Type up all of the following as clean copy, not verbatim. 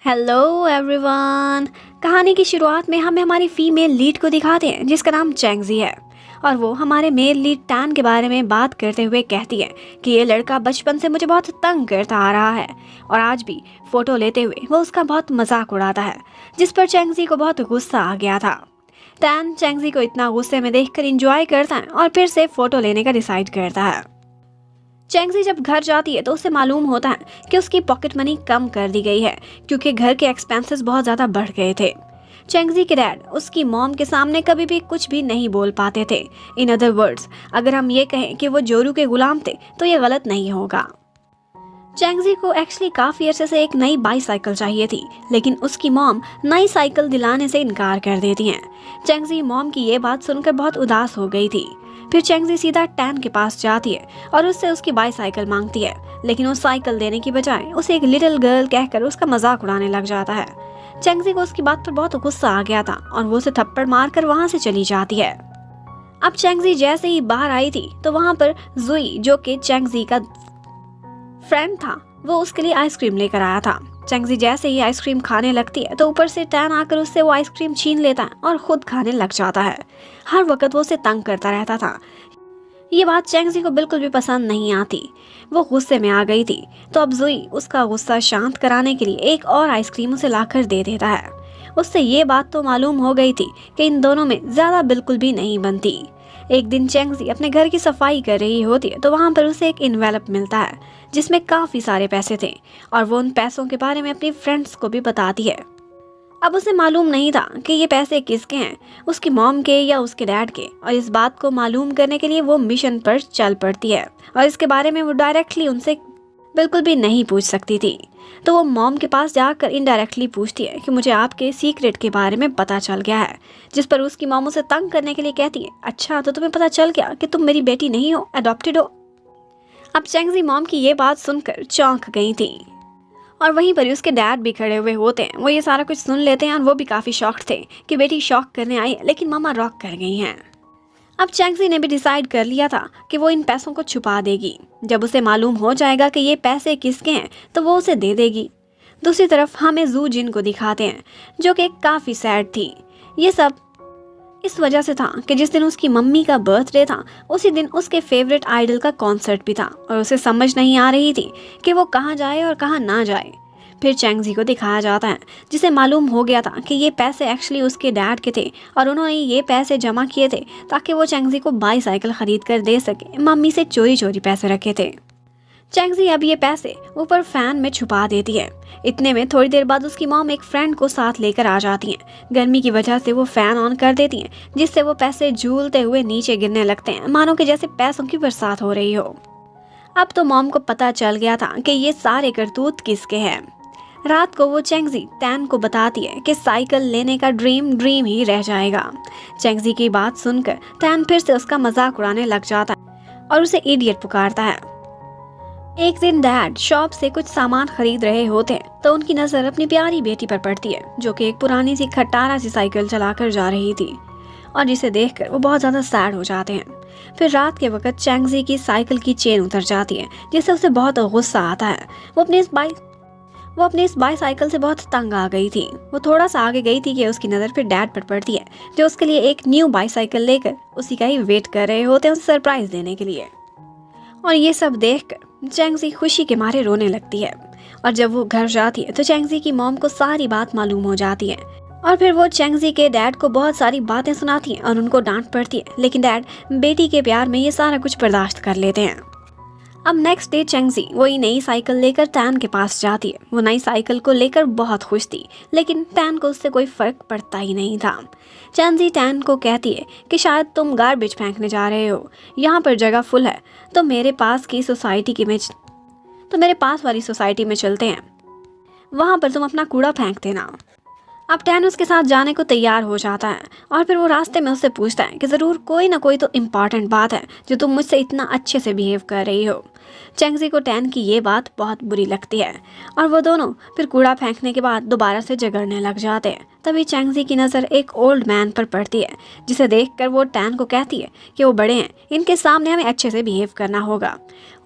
Hello everyone. कहानी की शुरुआत में हमें हमारी फीमेल लीड को दिखाते हैं जिसका नाम चैंगजी है और वो हमारे मेल लीड टैन के बारे में बात करते हुए कहती है कि ये लड़का बचपन से मुझे बहुत तंग करता आ रहा है और आज भी फ़ोटो लेते हुए वो उसका बहुत मजाक उड़ाता है, जिस पर चैंगजी को बहुत गुस्सा आ गया था। टैन चैंगजी को इतना गुस्से में देखकर एंजॉय करता है और फिर से फ़ोटो लेने का डिसाइड करता है। चैंगजी जब घर जाती है तो उसे मालूम होता है कि उसकी पॉकेट मनी कम कर दी गई है क्योंकि घर के एक्सपेंसेस बहुत ज़्यादा बढ़ गए थे। चैंगजी के डैड उसकी मॉम के सामने कभी भी कुछ भी नहीं बोल पाते थे। इन अदर वर्ड्स, अगर हम ये कहें कि वो जोरू के गुलाम थे तो ये गलत नहीं होगा। चैंगजी को एक्चुअली काफ़ी अरसे से एक नई बाईसाइकिल चाहिए थी, लेकिन उसकी मॉम नई साइकिल दिलाने से इनकार कर देती हैं। चैंगजी मॉम की ये बात सुनकर बहुत उदास हो गई थी। फिर चैंगजी सीधा टैन के पास जाती है और उससे उसकी बाईसाइकिल मांगती है, लेकिन वो साइकिल देने की बजाय उसे एक लिटिल गर्ल कहकर उसका मजाक उड़ाने लग जाता है। चैंगजी को उसकी बात पर बहुत गुस्सा आ गया था और वो उसे थप्पड़ मारकर वहां से चली जाती है। अब चैंगजी जैसे ही बाहर आई थी तो वहां पर जुई, जो कि चैंगजी का फ्रेंड था, वो उसके लिए आइसक्रीम लेकर आया था। चैंगजी जैसे ही आइसक्रीम खाने लगती है तो ऊपर से टैन आकर उससे वो आइसक्रीम छीन लेता है और खुद खाने लग जाता है। हर वक्त वो उसे तंग करता रहता था। ये बात चैंगजी को बिल्कुल भी पसंद नहीं आती। वो गुस्से में आ गई थी, तो अब जुई उसका गुस्सा शांत कराने के लिए एक और आइसक्रीम उसे लाकर दे देता है। उससे ये बात तो मालूम हो गई थी कि इन दोनों में ज़्यादा बिल्कुल भी नहीं बनती। एक दिन चैंगजी अपने घर की सफाई कर रही होती है तो वहाँ पर उसे एक इन्वेलप मिलता है जिसमें काफ़ी सारे पैसे थे और वो उन पैसों के बारे में अपनी फ्रेंड्स को भी बताती है। अब उसे मालूम नहीं था कि ये पैसे किसके हैं, उसकी मॉम के या उसके डैड के, और इस बात को मालूम करने के लिए वो मिशन पर चल पड़ती है और इसके बारे में वो डायरेक्टली उनसे बिल्कुल भी नहीं पूछ सकती थी। तो वो मॉम के पास जाकर इनडायरेक्टली पूछती है कि मुझे आपके सीक्रेट के बारे में पता चल गया है, जिस पर उसकी मॉम उसे तंग करने के लिए कहती है, अच्छा तो तुम्हें पता चल गया कि तुम मेरी बेटी नहीं हो, अडॉप्टेड हो। अब चैंगजी मॉम की ये बात सुनकर चौंक गई थी और वहीं पर उसके डैड भी खड़े हुए होते हैं। वो ये सारा कुछ सुन लेते हैं और वो भी काफ़ी शॉक्ड थे कि बेटी शॉक करने आई है लेकिन मामा रॉक कर गई हैं। अब चैंगजी ने भी डिसाइड कर लिया था कि वो इन पैसों को छुपा देगी। जब उसे मालूम हो जाएगा कि ये पैसे किसके हैं तो वो उसे दे देगी। दूसरी तरफ हमें जू जिन को दिखाते हैं जो कि काफ़ी सैड थी। ये सब इस वजह से था कि जिस दिन उसकी मम्मी का बर्थडे था उसी दिन उसके फेवरेट आइडल का कॉन्सर्ट भी था और उसे समझ नहीं आ रही थी कि वो कहाँ जाए और कहाँ ना जाए। फिर चैंगजी को दिखाया जाता है जिसे मालूम हो गया था कि ये पैसे एक्चुअली उसके डैड के थे और उन्होंने ये पैसे जमा किए थे ताकि वो चैंगजी को बाईसाइकिल खरीद कर दे सके। मम्मी से चोरी चोरी पैसे रखे थे। चैंगजी अब ये पैसे ऊपर फैन में छुपा देती है। इतने में थोड़ी देर बाद उसकी मॉम एक फ्रेंड को साथ लेकर आ जाती हैं। गर्मी की वजह से वो फैन ऑन कर देती हैं जिससे वो पैसे झूलते हुए नीचे गिरने लगते हैं, मानो कि जैसे पैसों की बरसात हो रही हो। अब तो मॉम को पता चल गया था कि ये सारे करतूत किसके हैं। रात को वो चैंगजी टैन को बताती है कि साइकिल लेने का ड्रीम ही रह जाएगा। चैंगजी की बात सुनकर टैन फिर से उसका मजाक उड़ाने लग जाता है और उसे इडियट पुकारता है। एक दिन डैड शॉप से कुछ सामान खरीद रहे होते हैं तो उनकी नज़र अपनी प्यारी बेटी पर पड़ती है जो कि एक पुरानी सी खटारा सी साइकिल चलाकर जा रही थी और जिसे देखकर वो बहुत ज़्यादा सैड हो जाते हैं। फिर रात के वक्त चैंगजी की साइकिल की चेन उतर जाती है जिससे उसे बहुत गुस्सा आता है। वो अपनी इस बाईसाइकिल से बहुत तंग आ गई थी। वो थोड़ा सा आगे गई थी कि उसकी नज़र फिर डैड पर पड़ती है जो उसके लिए एक न्यू बाईसाइकिल लेकर उसी का ही वेट कर रहे होते हैं उसे सरप्राइज देने के लिए। और ये सब देखकर चैंगजी खुशी के मारे रोने लगती है और जब वो घर जाती है तो चैंगजी की मॉम को सारी बात मालूम हो जाती है और फिर वो चैंगजी के डैड को बहुत सारी बातें सुनाती हैं और उनको डांट पड़ती है, लेकिन डैड बेटी के प्यार में ये सारा कुछ बर्दाश्त कर लेते हैं। अब नेक्स्ट डे चैंगजी वही नई साइकिल लेकर टैन के पास जाती है। वो नई साइकिल को लेकर बहुत खुश थी, लेकिन टैन को उससे कोई फर्क पड़ता ही नहीं था। चैंगजी टैन को कहती है कि शायद तुम गार्बेज फेंकने जा रहे हो, यहाँ पर जगह फुल है तो मेरे पास वाली सोसाइटी में चलते हैं, वहाँ पर तुम अपना कूड़ा फेंक देना। अब टैन उसके साथ जाने को तैयार हो जाता है और फिर वो रास्ते में उससे पूछता है कि ज़रूर कोई ना कोई तो इम्पॉर्टेंट बात है जो तुम मुझसे इतना अच्छे से बिहेव कर रही हो। चेंगजी को टैन की ये बात बहुत बुरी लगती है और वो दोनों फिर कूड़ा फेंकने के बाद दोबारा से झगड़ने लग जाते हैं। तभी चेंगजी की नज़र एक ओल्ड मैन पर पड़ती है, जिसे देखकर वो टैन को कहती है कि वो बड़े हैं, इनके सामने हमें अच्छे से बिहेव करना होगा।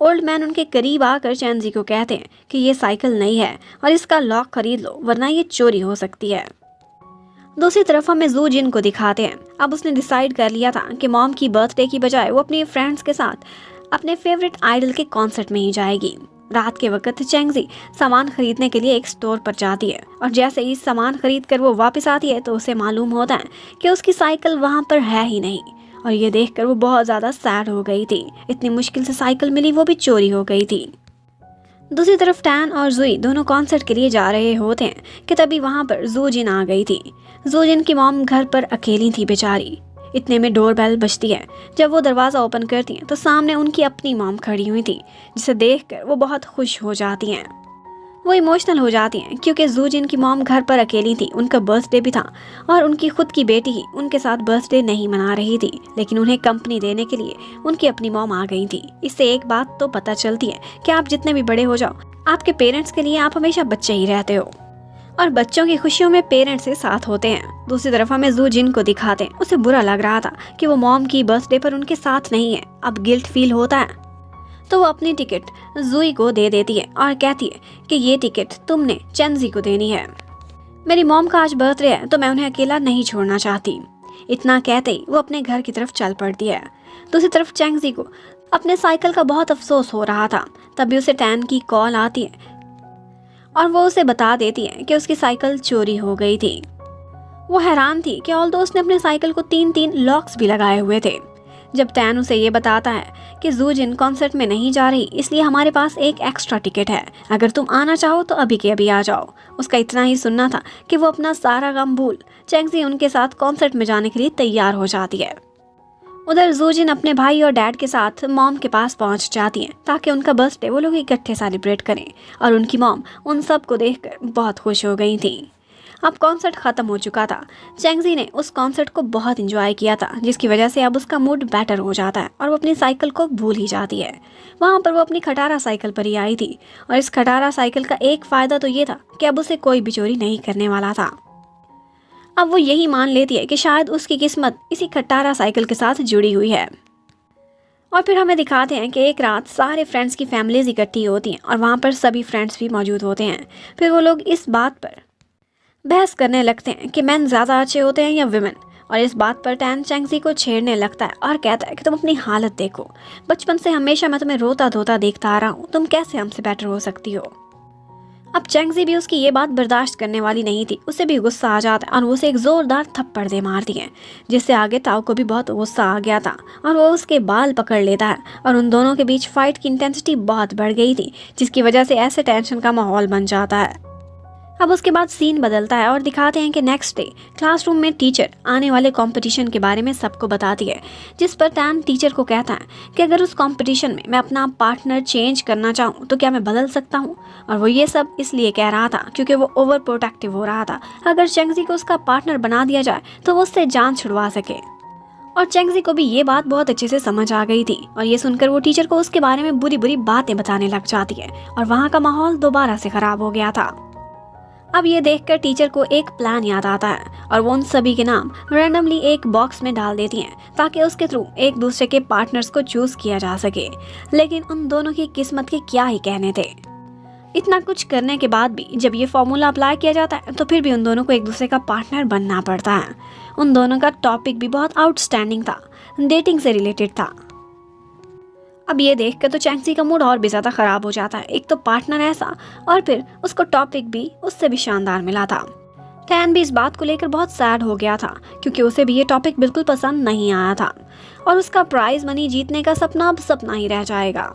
ओल्ड मैन उनके करीब आकर चेंगजी को कहते हैं कि ये साइकिल नई है और इसका लॉक खरीद लो वरना ये चोरी हो सकती है। दूसरी तरफ हमें जू जिन को दिखाते हैं। अब उसने डिसाइड कर लिया था कि मॉम की बर्थडे की बजाय वो अपनी फ्रेंड्स के साथ अपने फेवरेट आइडल के कॉन्सर्ट में ही जाएगी। रात के वक्त चेंगजी सामान खरीदने के लिए एक स्टोर पर जाती है और जैसे ही सामान खरीद कर वो वापस आती है तो उसे मालूम होता है कि उसकी साइकिल वहाँ पर है ही नहीं। और ये देखकर वो बहुत ज़्यादा सैड हो गई थी। इतनी मुश्किल से साइकिल मिली, वो भी चोरी हो गई थी। दूसरी तरफ टैन और जुई दोनों कॉन्सर्ट के लिए जा रहे होते हैं कि तभी वहाँ पर जू जिन आ गई थी। जू जिन की मॉम घर पर अकेली थी बेचारी। इतने में डोरबेल बजती है। जब वो दरवाज़ा ओपन करती हैं तो सामने उनकी अपनी मॉम खड़ी हुई थी, जिसे देखकर वो बहुत खुश हो जाती हैं। वो इमोशनल हो जाती हैं क्योंकि जू जिन की मॉम घर पर अकेली थी, उनका बर्थडे भी था और उनकी खुद की बेटी ही उनके साथ बर्थडे नहीं मना रही थी, लेकिन उन्हें कंपनी देने के लिए उनकी अपनी मॉम आ गई थी। इससे एक बात तो पता चलती है कि आप जितने भी बड़े हो जाओ, आपके पेरेंट्स के लिए आप हमेशा बच्चे ही रहते हो और बच्चों की खुशियों में पेरेंट्स के साथ होते हैं। दूसरी तरफ हमें जू जिन को दिखाते हैं। उसे बुरा लग रहा था कि वो मॉम की बर्थडे पर उनके साथ नहीं है। अब गिल्ट फील होता है तो वो अपनी टिकट जुई को दे देती है और कहती है कि ये टिकट तुमने चेंगजी को देनी है। मेरी मॉम का आज बर्थडे है तो मैं उन्हें अकेला नहीं छोड़ना चाहती। इतना कहते ही वो अपने घर की तरफ चल पड़ती है। दूसरी तरफ चेंगजी को अपने साइकिल का बहुत अफसोस हो रहा था। तभी उसे टैन की कॉल आती है और वो उसे बता देती है कि उसकी साइकिल चोरी हो गई थी। वो हैरान थी कि ऑल्दो उसने अपने साइकिल को 3-3 लॉक्स भी लगाए हुए थे। जब टैन उसे ये बताता है कि जू जिन कॉन्सर्ट में नहीं जा रही, इसलिए हमारे पास एक एक्स्ट्रा टिकट है, अगर तुम आना चाहो तो अभी के अभी आ जाओ। उसका इतना ही सुनना था कि वो अपना सारा गम भूल चेंगजी उनके साथ कॉन्सर्ट में जाने के लिए तैयार हो जाती है। उधर जू जिन अपने भाई और डैड के साथ मॉम के पास पहुंच जाती हैं ताकि उनका बर्थडे वो लोग इकट्ठे सेलिब्रेट करें और उनकी मॉम उन सब को देखकर बहुत खुश हो गई थी। अब कॉन्सर्ट ख़त्म हो चुका था। चेंगजी ने उस कॉन्सर्ट को बहुत इंजॉय किया था, जिसकी वजह से अब उसका मूड बेटर हो जाता है और वो अपनी साइकिल को भूल ही जाती है। वहाँ पर वो अपनी खटारा साइकिल पर ही आई थी और इस खटारा साइकिल का एक फ़ायदा तो ये था कि अब उसे कोई भी चोरी नहीं करने वाला था। अब वो यही मान लेती है कि शायद उसकी किस्मत इसी खटारा साइकिल के साथ जुड़ी हुई है। और फिर हमें दिखाते हैं कि एक रात सारे फ्रेंड्स की फैमिलीज इकट्ठी होती हैं और वहाँ पर सभी फ्रेंड्स भी मौजूद होते हैं। फिर वो लोग इस बात पर बहस करने लगते हैं कि मैन ज़्यादा अच्छे होते हैं या विमेन। और इस बात पर टैन चेंगजी को छेड़ने लगता है और कहता है कि तुम अपनी हालत देखो, बचपन से हमेशा मैं तुम्हें रोता धोता देखता आ रहा हूँ, तुम कैसे हमसे बेटर हो सकती हो। अब चेंगजी भी उसकी ये बात बर्दाश्त करने वाली नहीं थी। उसे भी गुस्सा आ जाता है और वो उसे एक ज़ोरदार थप्पड़ दे मारती है, जिससे आगे ताऊ को भी बहुत गुस्सा आ गया था और वो उसके बाल पकड़ लेता है और उन दोनों के बीच फाइट की इंटेंसिटी बहुत बढ़ गई थी, जिसकी वजह से ऐसे टेंशन का माहौल बन जाता है। अब उसके बाद सीन बदलता है और दिखाते हैं कि नेक्स्ट डे क्लासरूम में टीचर आने वाले कंपटीशन के बारे में सबको बताती है, जिस पर टैन टीचर को कहता है कि अगर उस कंपटीशन में मैं अपना पार्टनर चेंज करना चाहूँ तो क्या मैं बदल सकता हूँ। और वो ये सब इसलिए कह रहा था क्योंकि वो ओवर प्रोटेक्टिव हो रहा था। अगर चेंगजी को उसका पार्टनर बना दिया जाए तो वो उससे जान छुड़वा सके। और चेंगजी को भी ये बात बहुत अच्छे से समझ आ गई थी और ये सुनकर वो टीचर को उसके बारे में बुरी बुरी बातें बताने लग जाती है और वहाँ का माहौल दोबारा से खराब हो गया था। अब ये देखकर टीचर को एक प्लान याद आता है और वो उन सभी के नाम रैंडमली एक बॉक्स में डाल देती हैं ताकि उसके थ्रू एक दूसरे के पार्टनर्स को चूज किया जा सके। लेकिन उन दोनों की किस्मत के क्या ही कहने थे। इतना कुछ करने के बाद भी जब ये फॉर्मूला अप्लाई किया जाता है तो फिर भी उन दोनों को एक दूसरे का पार्टनर बनना पड़ता है। उन दोनों का टॉपिक भी बहुत आउटस्टैंडिंग था, डेटिंग से रिलेटेड था। अब ये देखकर तो चेंगजी का मूड और भी ज़्यादा ख़राब हो जाता है। एक तो पार्टनर ऐसा और फिर उसको टॉपिक भी उससे भी शानदार मिला था। टैन भी इस बात को लेकर बहुत सैड हो गया था क्योंकि उसे भी ये टॉपिक बिल्कुल पसंद नहीं आया था और उसका प्राइज़ मनी जीतने का सपना अब सपना ही रह जाएगा।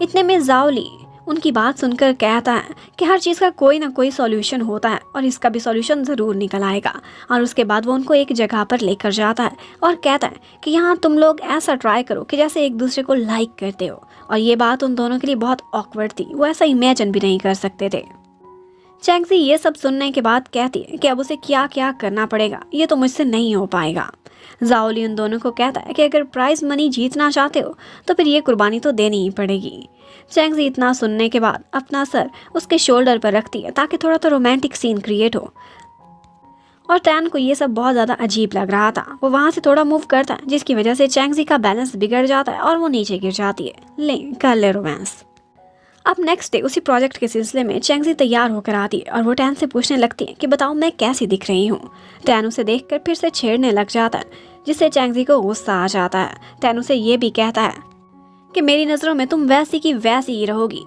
इतने में जाओली उनकी बात सुनकर कहता है कि हर चीज़ का कोई ना कोई सॉल्यूशन होता है और इसका भी सॉल्यूशन ज़रूर निकल आएगा। और उसके बाद वो उनको एक जगह पर लेकर जाता है और कहता है कि यहाँ तुम लोग ऐसा ट्राई करो कि जैसे एक दूसरे को लाइक करते हो। और ये बात उन दोनों के लिए बहुत ऑकवर्ड थी, वो ऐसा इमेजिन भी नहीं कर सकते थे। चेंगजी ये सब सुनने के बाद कहती है कि अब उसे क्या क्या करना पड़ेगा, ये तो मुझसे नहीं हो पाएगा। जाओली उन दोनों को कहता है कि अगर प्राइज मनी जीतना चाहते हो तो फिर ये कुर्बानी तो देनी ही पड़ेगी। चैंगजी इतना सुनने के बाद अपना सर उसके शोल्डर पर रखती है ताकि थोड़ा तो रोमांटिक सीन क्रिएट हो। और टैन को ये सब बहुत ज़्यादा अजीब लग रहा था। वो वहाँ से थोड़ा मूव करता है जिसकी वजह से चैंगजी का बैलेंस बिगड़ जाता है और वो नीचे गिर जाती है। ले कर ले रोमांस। अब नेक्स्ट डे उसी प्रोजेक्ट के सिलसिले में चैंगजी तैयार होकर आती है और वो टैन से पूछने लगती है कि बताओ मैं कैसी दिख रही हूँ। टैन उसे देखकर फिर से छेड़ने लग जाता है जिससे चैंगजी को गुस्सा आ जाता है। टैन उसे ये भी कहता है कि मेरी नज़रों में तुम वैसी की वैसी ही रहोगी।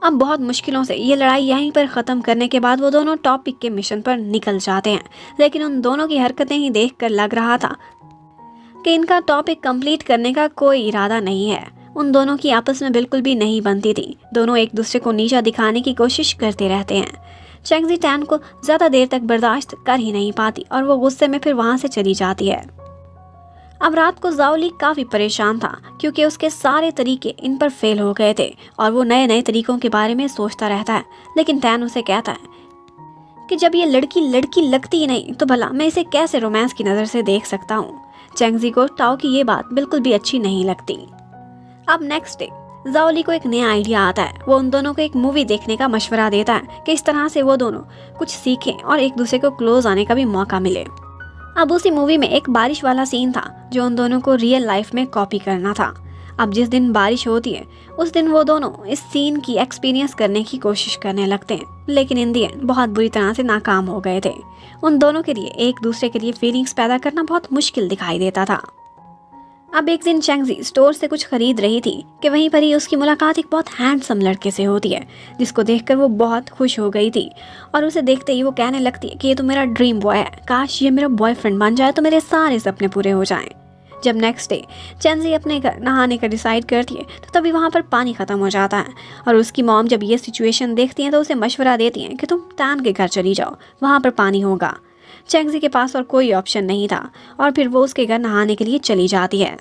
अब बहुत मुश्किलों से ये लड़ाई यहीं पर ख़त्म करने के बाद वो दोनों टॉपिक के मिशन पर निकल जाते हैं, लेकिन उन दोनों की हरकतें ही देखकर लग रहा था कि इनका टॉपिक कंप्लीट करने का कोई इरादा नहीं है। उन दोनों की आपस में बिल्कुल भी नहीं बनती थी। दोनों एक दूसरे को नीचा दिखाने की कोशिश करते रहते हैं। चैंगजी टैन को ज़्यादा देर तक बर्दाश्त कर ही नहीं पाती और वो गुस्से में फिर वहाँ से चली जाती है। अब रात को जाओली काफ़ी परेशान था क्योंकि उसके सारे तरीके इन पर फेल हो गए थे और वो नए नए तरीकों के बारे में सोचता रहता है। लेकिन टैन उसे कहता है कि जब ये लड़की लड़की लगती ही नहीं तो भला मैं इसे कैसे रोमांस की नज़र से देख सकता हूँ। चैंगजी को टाओ की ये बात बिल्कुल भी अच्छी नहीं लगती। अब नेक्स्ट डे जाओली को एक नया आइडिया आता है। वो उन दोनों को एक मूवी देखने का मशवरा देता है कि इस तरह से वो दोनों कुछ सीखें और एक दूसरे को क्लोज आने का भी मौका मिले। अब उसी मूवी में एक बारिश वाला सीन था जो उन दोनों को रियल लाइफ में कॉपी करना था। अब जिस दिन बारिश होती है उस दिन वो दोनों इस सीन की एक्सपीरियंस करने की कोशिश करने लगते हैं, लेकिन इन दी एंड बहुत बुरी तरह से नाकाम हो गए थे। उन दोनों के लिए एक दूसरे के लिए फीलिंग्स पैदा करना बहुत मुश्किल दिखाई देता था। अब एक दिन चैंगजी स्टोर से कुछ खरीद रही थी कि वहीं पर ही उसकी मुलाकात एक बहुत हैंडसम लड़के से होती है जिसको देखकर वो बहुत खुश हो गई थी और उसे देखते ही वो कहने लगती है कि ये तो मेरा ड्रीम बॉय है, काश ये मेरा बॉयफ्रेंड बन जाए तो मेरे सारे सपने पूरे हो जाएं। जब नेक्स्ट डे चैंगजी अपने घर नहाने का डिसाइड करती है तो तभी वहाँ पर पानी ख़त्म हो जाता है और उसकी मॉम जब ये सिचुएशन देखती हैं तो उसे मशवरा देती हैं कि तुम टैन के घर चली जाओ, वहाँ पर पानी होगा। चैंगजी के पास और कोई ऑप्शन नहीं था और फिर वो उसके घर नहाने के लिए चली जाती है।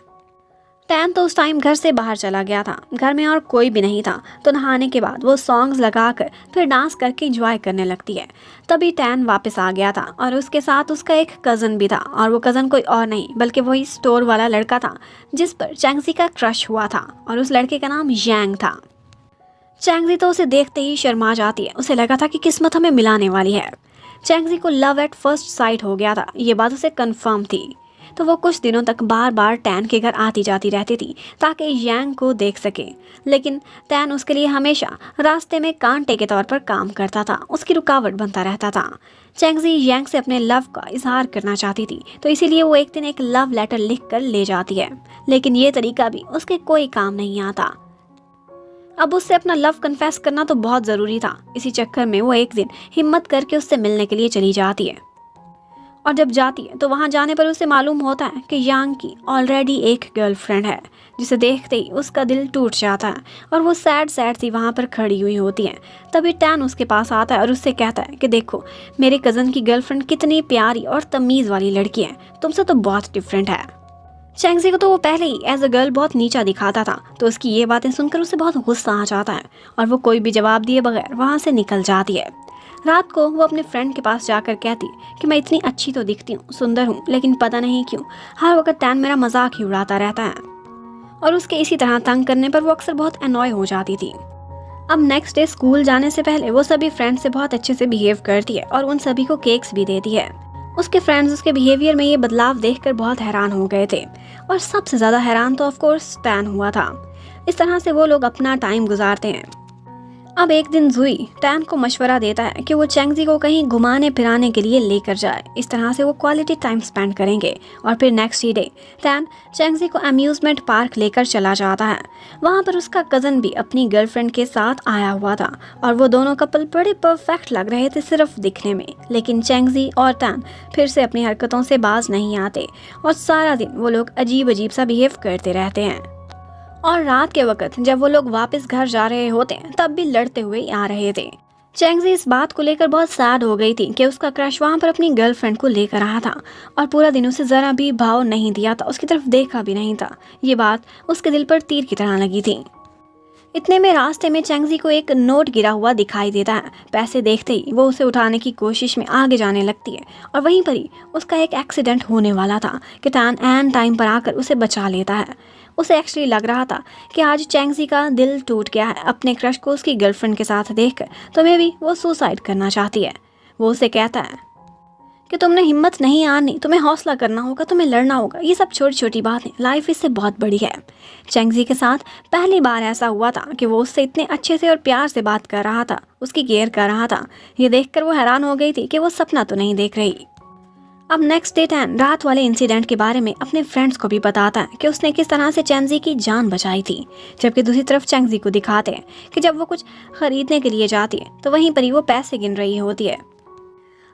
टैन तो उस टाइम घर से बाहर चला गया था, घर में और कोई भी नहीं था, तो नहाने के बाद वो सॉन्ग्स लगाकर फिर डांस करके एंजॉय करने लगती है। तभी टैन वापस आ गया था और उसके साथ उसका एक कज़न भी था और वो कज़न कोई और नहीं बल्कि वही स्टोर वाला लड़का था जिस पर चैंगजी का क्रश हुआ था और उस लड़के का नाम यांग था। चैंगजी तो उसे देखते ही शर्मा जाती है, उसे लगा था कि किस्मत हमें मिलाने वाली है। चैंगजी को लव एट फर्स्ट साइट हो गया था, ये बात उसे कन्फर्म थी। तो वो कुछ दिनों तक बार बार टैन के घर आती जाती रहती थी ताकि यांग को देख सके, लेकिन टैन उसके लिए हमेशा रास्ते में कांटे के तौर पर काम करता था, उसकी रुकावट बनता रहता था। चैंगजी यांग से अपने लव का इजहार करना चाहती थी तो इसीलिए वो एक दिन एक लव लेटर लिख कर ले जाती है, लेकिन ये तरीका भी उसके कोई काम नहीं आता। अब उससे अपना लव कन्फेस करना तो बहुत ज़रूरी था। इसी चक्कर में वो एक दिन हिम्मत करके उससे मिलने के लिए चली जाती है और जब जाती है तो वहाँ जाने पर उसे मालूम होता है कि यांग की ऑलरेडी एक गर्लफ्रेंड है, जिसे देखते ही उसका दिल टूट जाता है और वो सैड सैड सी वहाँ पर खड़ी हुई होती है। तभी टैन उसके पास आता है और उससे कहता है कि देखो मेरे कज़न की गर्लफ्रेंड कितनी प्यारी और तमीज़ वाली लड़की है, तुमसे तो बहुत डिफरेंट है। चैंगजी को तो वो पहले ही एज अ गर्ल बहुत नीचा दिखाता था, तो उसकी ये बातें सुनकर उसे बहुत गुस्सा आ जाता है और वो कोई भी जवाब दिए बगैर वहाँ से निकल जाती है। रात को वो अपने फ्रेंड के पास जाकर कहती कि मैं इतनी अच्छी तो दिखती हूँ, सुंदर हूँ, लेकिन पता नहीं क्यों हर वक्त टैन मेरा मजाक ही उड़ाता रहता है और उसके इसी तरह तंग करने पर वो अक्सर बहुत अनॉय हो जाती थी। अब नेक्स्ट डे स्कूल जाने से पहले वो सभी फ्रेंड्स से बहुत अच्छे से बिहेव करती है और उन सभी को केक्स भी देती है। उसके फ्रेंड्स उसके बिहेवियर में ये बदलाव देखकर बहुत हैरान हो गए थे और सबसे ज़्यादा हैरान तो ऑफकोर्स टैन हुआ था। इस तरह से वो लोग अपना टाइम गुजारते हैं। अब एक दिन जुई टैन को मशवरा देता है कि वो चैंगजी को कहीं घुमाने फिराने के लिए लेकर जाए, इस तरह से वो क्वालिटी टाइम स्पेंड करेंगे। और फिर नेक्स्ट डे टैन चैंगजी को अम्यूजमेंट पार्क लेकर चला जाता है। वहाँ पर उसका कज़न भी अपनी गर्लफ्रेंड के साथ आया हुआ था और वो दोनों कपल बड़े परफेक्ट लग रहे थे सिर्फ दिखने में, लेकिन चैंगजी और टैन फिर से अपनी हरकतों से बाज नहीं आते और सारा दिन वो लोग अजीब अजीब सा बिहेव करते रहते हैं। और रात के वक्त जब वो लोग वापस घर जा रहे होते हैं तब भी लड़ते हुए आ रहे थे। चैंगजी इस बात को लेकर बहुत सैड हो गई थी कि उसका क्रश वहाँ पर अपनी गर्लफ्रेंड को लेकर आया था और पूरा दिन उसे ज़रा भी भाव नहीं दिया था, उसकी तरफ देखा भी नहीं था। ये बात उसके दिल पर तीर की तरह लगी थी। इतने में रास्ते में चैंगजी को एक नोट गिरा हुआ दिखाई देता है। पैसे देखते ही वो उसे उठाने की कोशिश में आगे जाने लगती है और वहीं पर ही उसका एक एक्सीडेंट होने वाला था कि टैन एन टाइम पर आकर उसे बचा लेता है। उसे एक्चुअली लग रहा था कि आज चैंगजी का दिल टूट गया है अपने क्रश को उसकी गर्लफ्रेंड के साथ देखकर, तो मे भी वो सुसाइड करना चाहती है। वो उसे कहता है कि तुमने हिम्मत नहीं हारनी, तुम्हें हौसला करना होगा, तुम्हें लड़ना होगा, ये सब छोटी छोटी बातें, लाइफ इससे बहुत बड़ी है। चैंगजी के साथ पहली बार ऐसा हुआ था कि वो उससे इतने अच्छे से और प्यार से बात कर रहा था, उसकी केयर कर रहा था। ये देखकर वो हैरान हो गई थी कि वो सपना तो नहीं देख रही। अब नेक्स्ट डे टैन रात वाले इंसिडेंट के बारे में अपने फ्रेंड्स को भी बताता है कि उसने किस तरह से चैंगजी की जान बचाई थी। जबकि दूसरी तरफ चैंगजी को दिखाते हैं कि जब वो कुछ खरीदने के लिए जाती है तो वहीं पर ही वो पैसे गिन रही होती है,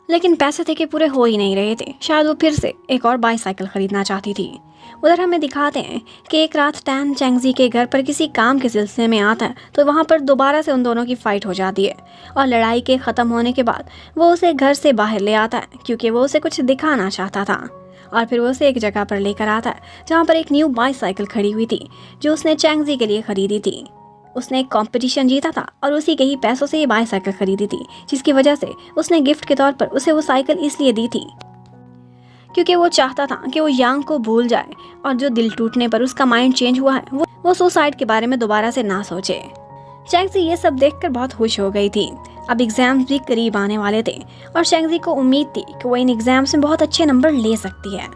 लेकिन पैसे थे कि पूरे हो ही नहीं रहे थे। शायद वो फिर से एक और बाईसाइकिल खरीदना चाहती थी। उधर हमें दिखाते हैं कि एक रात टैन चैंगजी के घर पर किसी काम के सिलसिले में आता है तो वहाँ पर दोबारा से उन दोनों की फाइट हो जाती है और लड़ाई के ख़त्म होने के बाद वो उसे घर से बाहर ले आता है क्योंकि वो उसे कुछ दिखाना चाहता था। और फिर वो उसे एक जगह पर लेकर आता है जहाँ पर एक न्यू बाईसाइकिल खड़ी हुई थी जो उसने चैंगजी के लिए खरीदी थी। उसने एक कंपटीशन जीता था और उसी के ही पैसों से ये बाईसाइकिल खरीदी थी, जिसकी वजह से उसने गिफ्ट के तौर पर उसे वो साइकिल इसलिए दी थी क्योंकि वो चाहता था कि वो यांग को भूल जाए और जो दिल टूटने पर उसका माइंड चेंज हुआ है वो सुसाइड के बारे में दोबारा से ना सोचे। चैंगजी ये सब देखकर बहुत खुश हो गई थी। अब एग्जाम्स भी करीब आने वाले थे और चैंगजी को उम्मीद थी कि वो इन एग्जाम्स में बहुत अच्छे नंबर ले सकती है।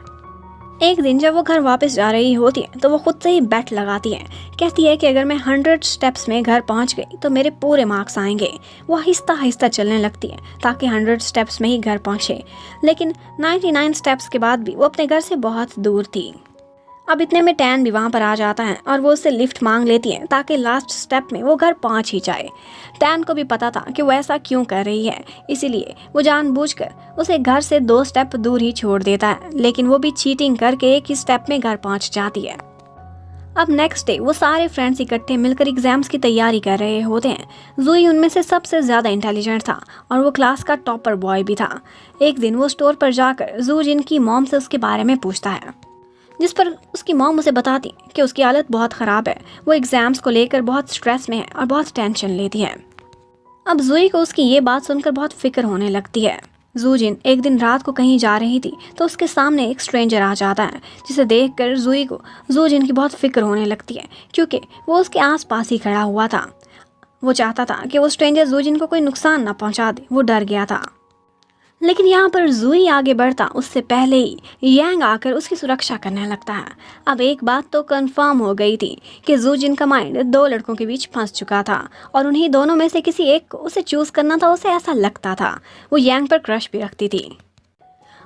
एक दिन जब वो घर वापस जा रही होती है तो वो खुद से ही बेट लगाती है। कहती है कि अगर मैं 100 स्टेप्स में घर पहुंच गई तो मेरे पूरे मार्क्स आएंगे। वो आहिस्ता आहिस्ता चलने लगती है ताकि 100 स्टेप्स में ही घर पहुंचे, लेकिन 99 स्टेप्स के बाद भी वो अपने घर से बहुत दूर थी। अब इतने में टैन भी वहाँ पर आ जाता है और वो उससे लिफ्ट मांग लेती है ताकि लास्ट स्टेप में वो घर पहुँच ही जाए। टैन को भी पता था कि वो ऐसा क्यों कर रही है, इसीलिए वो जानबूझकर उसे घर से 2 स्टेप दूर ही छोड़ देता है, लेकिन वो भी चीटिंग करके एक ही स्टेप में घर पहुँच जाती है। अब नेक्स्ट डे वो सारे फ्रेंड्स इकट्ठे मिलकर एग्जाम्स की तैयारी कर रहे होते हैं। जूही उनमें से सबसे ज़्यादा इंटेलिजेंट था और वो क्लास का टॉपर बॉय भी था। एक दिन वो स्टोर पर जाकर जू जिन की मॉम से उसके बारे में पूछता है, जिस पर उसकी मॉम उसे बताती कि उसकी हालत बहुत ख़राब है, वो एग्ज़ाम्स को लेकर बहुत स्ट्रेस में है और बहुत टेंशन लेती है। अब जूही को उसकी ये बात सुनकर बहुत फिक्र होने लगती है। जू जिन एक दिन रात को कहीं जा रही थी तो उसके सामने एक स्ट्रेंजर आ जाता है, जिसे देखकर जूही को जू जिन की बहुत फिक्र होने लगती है क्योंकि वो उसके आसपास ही खड़ा हुआ था। वो चाहता था कि वो स्ट्रेंजर जू जिन को कोई नुकसान ना पहुंचा दे, वो डर गया था। लेकिन यहाँ पर जूही आगे बढ़ता उससे पहले ही यांग आकर उसकी सुरक्षा करने लगता है। अब एक बात तो कंफर्म हो गई थी कि जू जिन का माइंड 2 लड़कों के बीच फंस चुका था और उन्हीं दोनों में से किसी एक को उसे चूज करना था। उसे ऐसा लगता था। वो यांग पर क्रश भी रखती थी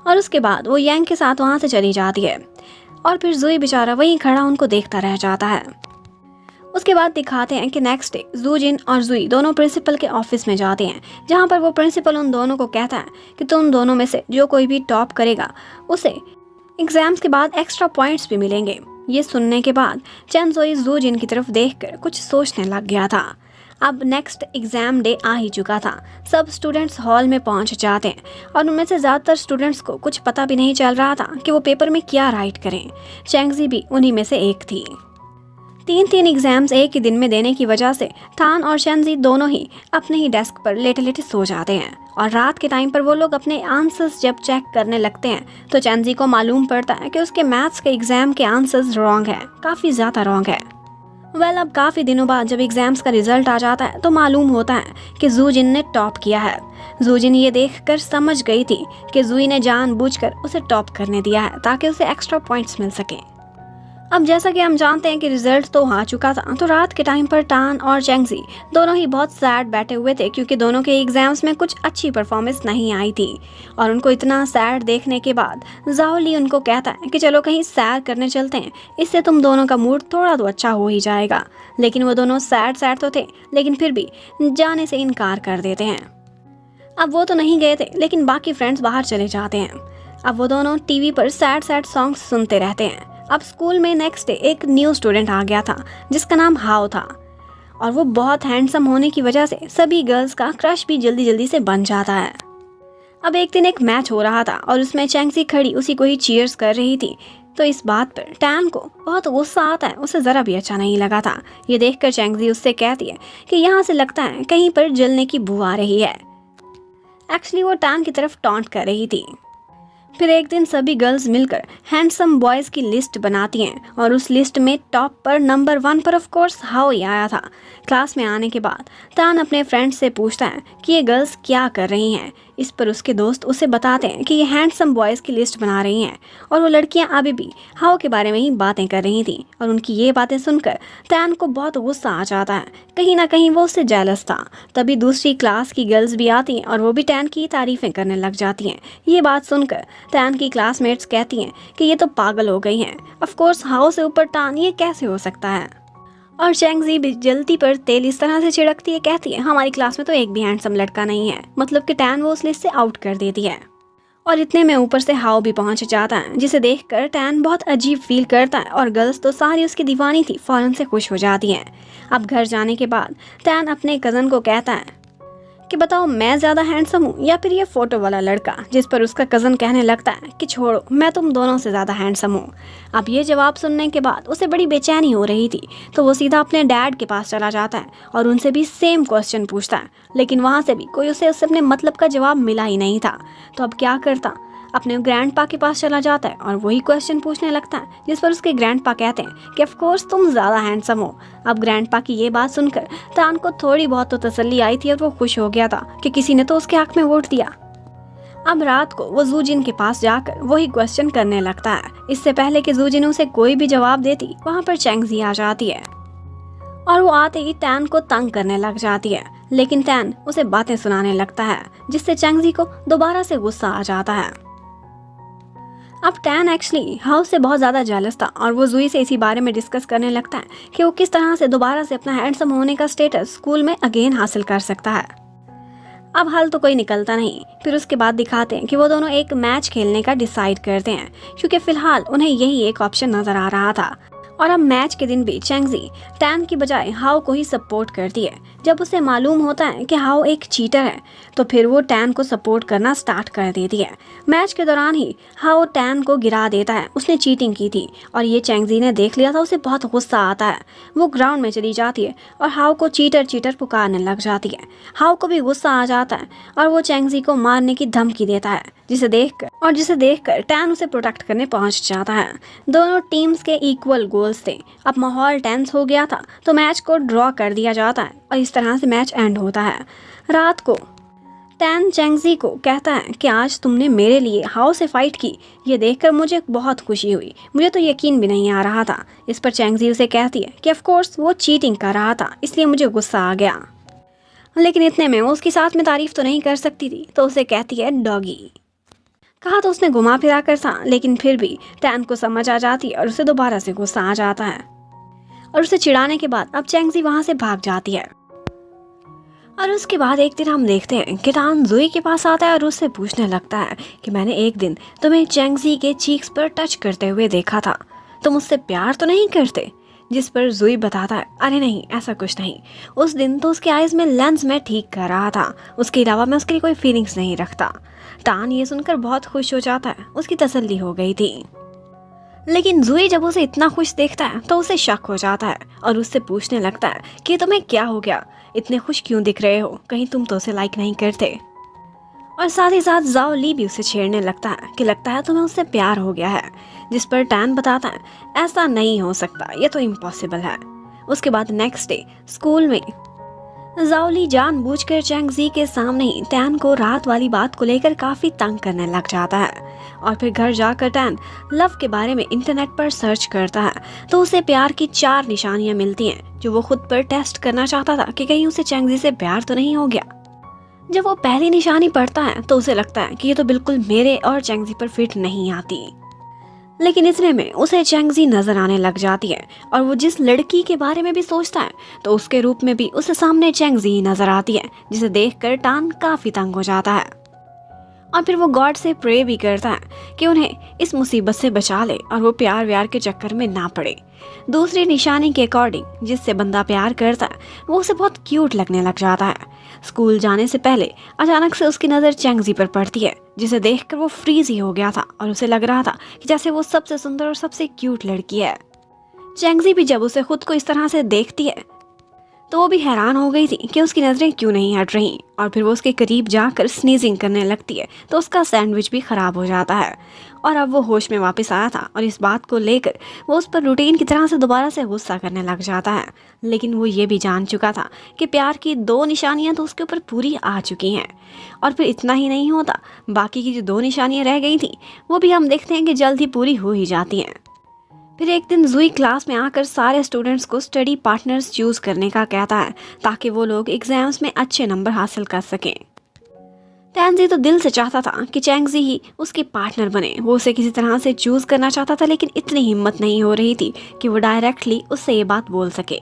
और उसके बाद वो यांग के साथ वहाँ से चली जाती है और फिर जूही बेचारा वहीं खड़ा उनको देखता रह जाता है। उसके बाद दिखाते हैं कि नेक्स्ट डे जू जिन और जूही दोनों प्रिंसिपल के ऑफिस में जाते हैं, जहां पर वो प्रिंसिपल उन दोनों को कहता है कि तुम दोनों में से जो कोई भी टॉप करेगा उसे एग्जाम्स के बाद एक्स्ट्रा पॉइंट्स भी मिलेंगे। ये सुनने के बाद चैन जोई जू जिन की तरफ देखकर कुछ सोचने लग गया था। अब नेक्स्ट एग्ज़ाम डे आ ही चुका था। सब स्टूडेंट्स हॉल में पहुंच जाते हैं और उनमें से ज़्यादातर स्टूडेंट्स को कुछ पता भी नहीं चल रहा था कि वो पेपर में क्या राइट करें। चैंगजी भी उन्हीं में से एक थी। 3 एग्जाम्स एक ही दिन में देने की वजह से थान और चैंगजी दोनों ही अपने ही डेस्क पर लेटे लेटे सो जाते हैं और रात के टाइम पर वो लोग अपने आंसर्स जब चेक करने लगते हैं तो चैंगजी को मालूम पड़ता है कि उसके मैथ्स के एग्जाम के आंसर्स रॉन्ग है, काफ़ी ज़्यादा रॉन्ग है। अब काफ़ी दिनों बाद जब एग्जाम्स का रिजल्ट आ जाता है तो मालूम होता है कि जू जिन ने टॉप किया है। जू जिन ये देखकर समझ गई थी कि जूही ने जानबूझकर उसे टॉप करने दिया है ताकि उसे एक्स्ट्रा पॉइंट्स मिल सके। अब जैसा कि हम जानते हैं कि रिजल्ट तो आ चुका था, तो रात के टाइम पर टान और चैंगजी दोनों ही बहुत सैड बैठे हुए थे क्योंकि दोनों के एग्जाम्स में कुछ अच्छी परफॉर्मेंस नहीं आई थी। और उनको इतना सैड देखने के बाद जाओली उनको कहता है कि चलो कहीं सैर करने चलते हैं, इससे तुम दोनों का मूड थोड़ा तो अच्छा हो ही जाएगा। लेकिन वो दोनों सैड तो थे, लेकिन फिर भी जाने से इनकार कर देते हैं। अब वो तो नहीं गए थे, लेकिन बाकी फ्रेंड्स बाहर चले जाते हैं। अब वो दोनों टीवी पर सैड सॉन्ग्स सुनते रहते हैं। अब स्कूल में नेक्स्ट डे एक न्यू स्टूडेंट आ गया था जिसका नाम हाओ था और वो बहुत हैंडसम होने की वजह से सभी गर्ल्स का क्रश भी जल्दी जल्दी से बन जाता है। अब एक दिन एक मैच हो रहा था और उसमें चैंगजी खड़ी उसी को ही चीयर्स कर रही थी तो इस बात पर टैन को बहुत गुस्सा आता है। उसे ज़रा भी अच्छा नहीं लगा था। ये देखकर चैंगजी उससे कहती है कि यहाँ से लगता है कहीं पर जलने की बू आ रही है। एक्चुअली वो टैन की तरफ टॉन्ट कर रही थी। फिर एक दिन सभी गर्ल्स मिलकर हैंडसम बॉयज़ की लिस्ट बनाती हैं और उस लिस्ट में टॉप पर नंबर 1 पर ऑफ कोर्स हाओई आया था। क्लास में आने के बाद टैन अपने फ्रेंड से पूछता है कि ये गर्ल्स क्या कर रही हैं। इस पर उसके दोस्त उसे बताते हैं कि ये हैंडसम बॉयज़ की लिस्ट बना रही हैं और वो लड़कियां अभी भी हाओ के बारे में ही बातें कर रही थी। और उनकी ये बातें सुनकर टैन को बहुत गुस्सा आ जाता है। कहीं ना कहीं वो उससे जेलस था। तभी दूसरी क्लास की गर्ल्स भी आती हैं और वो भी टैन की तारीफ़ें करने लग जाती हैं। ये बात सुनकर टैन की क्लासमेट्स कहती हैं कि ये तो पागल हो गई हैं। ऑफ कोर्स हाओ से ऊपर टैन, ये कैसे हो सकता है। और चैंगजी भी जल्दी पर तेल इस तरह से छिड़कती है, कहती है हमारी क्लास में तो एक भी हैंडसम लड़का नहीं है। मतलब कि टैन वो उस लिस्ट से आउट कर देती है। और इतने में ऊपर से हाओ भी पहुंच जाता है, जिसे देखकर टैन बहुत अजीब फील करता है। और गर्ल्स तो सारी उसकी दीवानी थी, फौरन से खुश हो जाती हैं। अब घर जाने के बाद टैन अपने कज़न को कहता है कि बताओ मैं ज़्यादा हैंडसम हूँ या फिर ये फ़ोटो वाला लड़का। जिस पर उसका कज़न कहने लगता है कि छोड़ो, मैं तुम दोनों से ज़्यादा हैंडसम हूँ। अब ये जवाब सुनने के बाद उसे बड़ी बेचैनी हो रही थी, तो वो सीधा अपने डैड के पास चला जाता है और उनसे भी सेम क्वेश्चन पूछता है। लेकिन वहाँ से भी कोई उसे अपने मतलब का जवाब मिला ही नहीं था। तो अब क्या करता, अपने ग्रैंडपा के पास चला जाता है और वही क्वेश्चन पूछने लगता है। जिस पर उसके ग्रैंडपा कहते हैं कि ऑफ कोर्स तुम ज़्यादा हैंडसम हो। अब ग्रैंडपा की ये बात सुनकर टैन को थोड़ी बहुत तो तसल्ली आई थी और वो खुश हो गया था कि किसी ने तो उसके हक में वोट दिया। अब रात को वो जूजिन के पास जाकर वही क्वेश्चन करने लगता है। इससे पहले कि जूजिन उसे कोई भी जवाब देती, वहाँ पर चैंगजी आ जाती है और वो आते ही टैन को तंग करने लग जाती है। लेकिन टैन उसे बातें सुनाने लगता है, जिससे चैंगजी को दोबारा से गुस्सा आ जाता है। अब टैन एक्चुअली हाउ से बहुत ज़्यादा जेलस था और वो जूई से इसी बारे में डिस्कस करने लगता है कि वो किस तरह से दोबारा से अपना हैंडसम होने का स्टेटस स्कूल में अगेन हासिल कर सकता है। अब हल तो कोई निकलता नहीं। फिर उसके बाद दिखाते हैं कि वो दोनों एक मैच खेलने का डिसाइड करते हैं, क्योंकि फिलहाल उन्हें यही एक ऑप्शन नज़र आ रहा था। और अब मैच के दिन भी चैंगजी टैन की बजाय हाओ को ही सपोर्ट करती है। जब उसे मालूम होता है कि हाओ एक चीटर है, तो फिर वो टैन को सपोर्ट करना स्टार्ट कर देती है। मैच के दौरान ही हाओ टैन को गिरा देता है, उसने चीटिंग की थी और ये चैंगजी ने देख लिया था। उसे बहुत गुस्सा आता है। वो ग्राउंड में चली जाती है और हाओ को चीटर चीटर पुकारने लग जाती है। हाओ को भी गुस्सा आ जाता है और वो चैंगजी को मारने की धमकी देता है, जिसे देखकर टैन उसे प्रोटेक्ट करने पहुंच जाता है। दोनों टीम्स के इक्वल गोल्स थे। अब माहौल टेंस हो गया था, तो मैच को ड्रॉ कर दिया जाता है और इस तरह से मैच एंड होता है। रात को टैन चैंगजी को कहता है कि आज तुमने मेरे लिए हाओ से फाइट की, ये देखकर मुझे बहुत खुशी हुई। मुझे तो यकीन भी नहीं आ रहा था। इस पर चैंगजी उसे कहती है कि ऑफ कोर्स वो चीटिंग कर रहा था, इसलिए मुझे गुस्सा आ गया। लेकिन इतने में वो उसके साथ में तारीफ तो नहीं कर सकती थी, तो उसे कहती है डॉगी। कहा तो उसने घुमा फिरा कर था, लेकिन फिर भी टैन को समझ आ जाती है और उसे दोबारा से गुस्सा आ जाता है। और उसे चिढ़ाने के बाद अब चैंगजी वहां से भाग जाती है। और उसके बाद एक दिन हम देखते हैं कि टैन जूई के पास आता है और उससे पूछने लगता है कि मैंने एक दिन तुम्हें चैंगजी के चीक्स पर टच करते हुए देखा था, तुम उससे प्यार तो नहीं करते? जिस पर जूई बताता है अरे नहीं, ऐसा कुछ नहीं। उस दिन तो उसके आइज में लेंस मैं ठीक कर रहा था, उसके अलावा मैं उसके लिए कोई फीलिंग्स नहीं रखता। टैन ये सुनकर बहुत खुश हो जाता है, उसकी तसल्ली हो गई थी। लेकिन जूई जब उसे इतना खुश देखता है तो उसे शक हो जाता है और उससे पूछने लगता है कि तुम्हें क्या हो गया, इतने खुश क्यों दिख रहे हो, कहीं तुम तो उसे लाइक नहीं करते? और साथ ही साथ जाओ ली भी उसे छेड़ने लगता है कि लगता है तुम्हें उससे प्यार हो गया है। जिस पर टैन बताता है ऐसा नहीं हो सकता, ये तो इम्पॉसिबल है। उसके बाद नेक्स्ट डे स्कूल में जाओली जानबूझकर चैंगजी के सामने ही टैन को रात वाली बात को लेकर काफ़ी तंग करने लग जाता है। और फिर घर जाकर टैन लव के बारे में इंटरनेट पर सर्च करता है, तो उसे प्यार की 4 निशानियां मिलती हैं जो वो खुद पर टेस्ट करना चाहता था कि कहीं उसे चैंगजी से प्यार तो नहीं हो गया। जब वो पहली निशानी पढ़ता है तो उसे लगता है कि ये तो बिल्कुल मेरे और चैंगजी पर फिट नहीं आती। लेकिन इतने में उसे चैंगजी नजर आने लग जाती है और वो जिस लड़की के बारे में भी सोचता है तो उसके रूप में भी उसे सामने चैंगजी नजर आती है, जिसे देखकर टैन काफी तंग हो जाता है। और फिर वो गॉड से प्रे भी करता है कि उन्हें इस मुसीबत से बचा ले और वो प्यार व्यार के चक्कर में ना पड़े। दूसरी निशानी के अकॉर्डिंग जिससे बंदा प्यार करता है वो उसे बहुत क्यूट लगने लग जाता है। स्कूल जाने से पहले अचानक से उसकी नज़र चैंगजी पर पड़ती है, जिसे देखकर वो फ्रीज ही हो गया था और उसे लग रहा था कि जैसे वो सबसे सुंदर और सबसे क्यूट लड़की है। चैंगजी भी जब उसे खुद को इस तरह से देखती है तो वो भी हैरान हो गई थी कि उसकी नज़रें क्यों नहीं हट रही, और फिर वो उसके करीब जाकर स्नीजिंग करने लगती है तो उसका सैंडविच भी ख़राब हो जाता है। और अब वो होश में वापस आया था और इस बात को लेकर वो उस पर रूटीन की तरह से दोबारा से गुस्सा करने लग जाता है। लेकिन वो ये भी जान चुका था कि प्यार की 2 निशानियां तो उसके ऊपर पूरी आ चुकी हैं। और फिर इतना ही नहीं होता, बाकी की जो 2 निशानियां रह गई थी वो भी हम देखते हैं कि जल्द ही पूरी हो ही जाती हैं। फिर एक दिन जूही क्लास में आकर सारे स्टूडेंट्स को स्टडी पार्टनर्स चूज करने का कहता है ताकि वो लोग एग्जाम्स में अच्छे नंबर हासिल कर सकें। टैनजी तो दिल से चाहता था कि चैंगजी ही उसके पार्टनर बने। वो उसे किसी तरह से चूज करना चाहता था, लेकिन इतनी हिम्मत नहीं हो रही थी कि वो डायरेक्टली उससे ये बात बोल सके।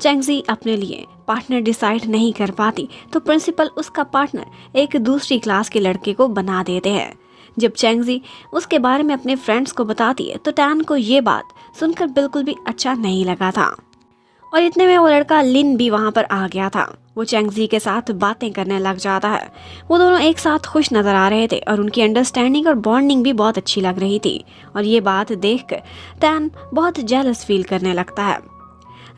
चैंगजी अपने लिए पार्टनर डिसाइड नहीं कर पाती तो प्रिंसिपल उसका पार्टनर एक दूसरी क्लास के लड़के को बना देते हैं। जब चैंगजी उसके बारे में अपने फ्रेंड्स को बताती है तो टैन को ये बात सुनकर बिल्कुल भी अच्छा नहीं लगा था। और इतने में वो लड़का लिन भी वहाँ पर आ गया था। वो चैंगजी के साथ बातें करने लग जाता है। वो दोनों एक साथ खुश नज़र आ रहे थे और उनकी अंडरस्टैंडिंग और बॉन्डिंग भी बहुत अच्छी लग रही थी। और ये बात देखकर टैन बहुत जेलस फील करने लगता है।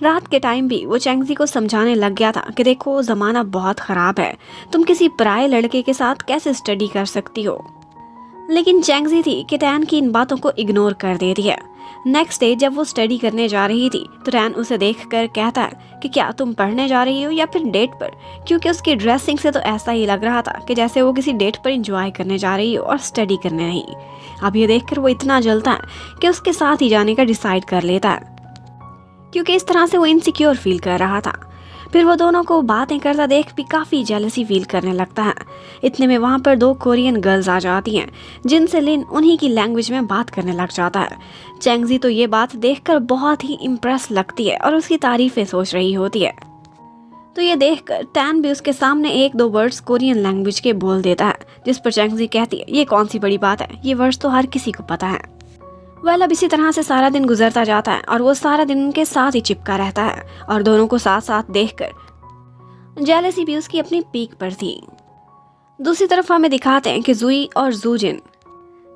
रात के टाइम भी वो चैंगजी को समझाने लग गया था कि देखो, ज़माना बहुत ख़राब है, तुम किसी पराये लड़के के साथ कैसे स्टडी कर सकती हो। लेकिन चैंगजी थी कि टैन की इन बातों को इग्नोर कर देती है। नेक्स्ट डे जब वो स्टडी करने जा रही थी तो टैन उसे देखकर कहता है कि क्या तुम पढ़ने जा रही हो या फिर डेट पर, क्योंकि उसकी ड्रेसिंग से तो ऐसा ही लग रहा था कि जैसे वो किसी डेट पर एंजॉय करने जा रही हो और स्टडी करने नहीं। अब ये देखकर वो इतना जलता है कि उसके साथ ही जाने का डिसाइड कर लेता है, क्योंकि इस तरह से वो इनसिक्योर फील कर रहा था। फिर वो दोनों को बातें करता देख भी काफ़ी जेलसी फील करने लगता है। इतने में वहाँ पर 2 कोरियन गर्ल्स आ जाती हैं जिनसे लिन उन्हीं की लैंग्वेज में बात करने लग जाता है। चैंगजी तो ये बात देखकर बहुत ही इम्प्रेस लगती है और उसकी तारीफें सोच रही होती है। तो ये देखकर टैन भी उसके सामने 1-2 वर्ड्स कोरियन लैंग्वेज के बोल देता है, जिस पर चैंगजी कहती है ये कौन सी बड़ी बात है, ये वर्ड्स तो हर किसी को पता है। अब इसी तरह से सारा दिन गुजरता जाता है और वो सारा दिन उनके साथ ही चिपका रहता है और दोनों को साथ साथ देखकर जेलसी भी उसकी अपनी पीक पर थी। दूसरी तरफ हमें दिखाते हैं कि जूही और जूजिन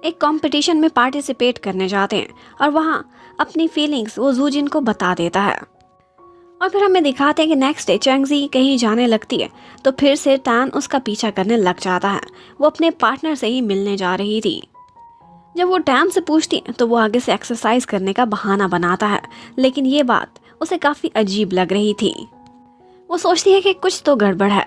एक कंपटीशन में पार्टिसिपेट करने जाते हैं और वहाँ अपनी फीलिंग्स वो जूजिन को बता देता है। और फिर हमें दिखाते हैं कि नेक्स्ट डे चैंगजी कहीं जाने लगती है तो फिर से टैन उसका पीछा करने लग जाता है। वो अपने पार्टनर से ही मिलने जा रही थी। जब वो टैन से पूछती है तो वो आगे से एक्सरसाइज करने का बहाना बनाता है, लेकिन ये बात उसे काफ़ी अजीब लग रही थी। वो सोचती है कि कुछ तो गड़बड़ है।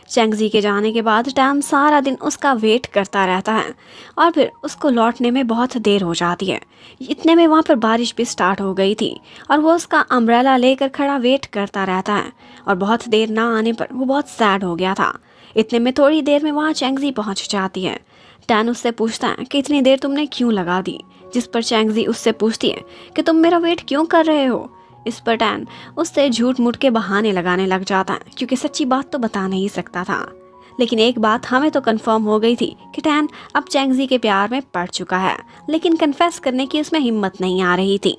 चैंगजी के जाने के बाद टैन सारा दिन उसका वेट करता रहता है और फिर उसको लौटने में बहुत देर हो जाती है। इतने में वहाँ पर बारिश भी स्टार्ट हो गई थी और वो उसका अम्ब्रेला लेकर खड़ा वेट करता रहता है और बहुत देर ना आने पर वो बहुत सैड हो गया था। इतने में थोड़ी देर में वहाँ चैंगजी पहुँच जाती है। टैन उससे पूछता है कि इतनी देर तुमने क्यों लगा दी, जिस पर चैंगजी उससे पूछती है कि तुम मेरा वेट क्यों कर रहे हो। इस पर टैन उससे झूठ मूठ के बहाने लगाने लग जाता है, क्योंकि सच्ची बात तो बता नहीं सकता था। लेकिन एक बात हमें तो कंफर्म हो गई थी कि टैन अब चैंगजी के प्यार में पड़ चुका है, लेकिन कन्फेस करने की उसमें हिम्मत नहीं आ रही थी।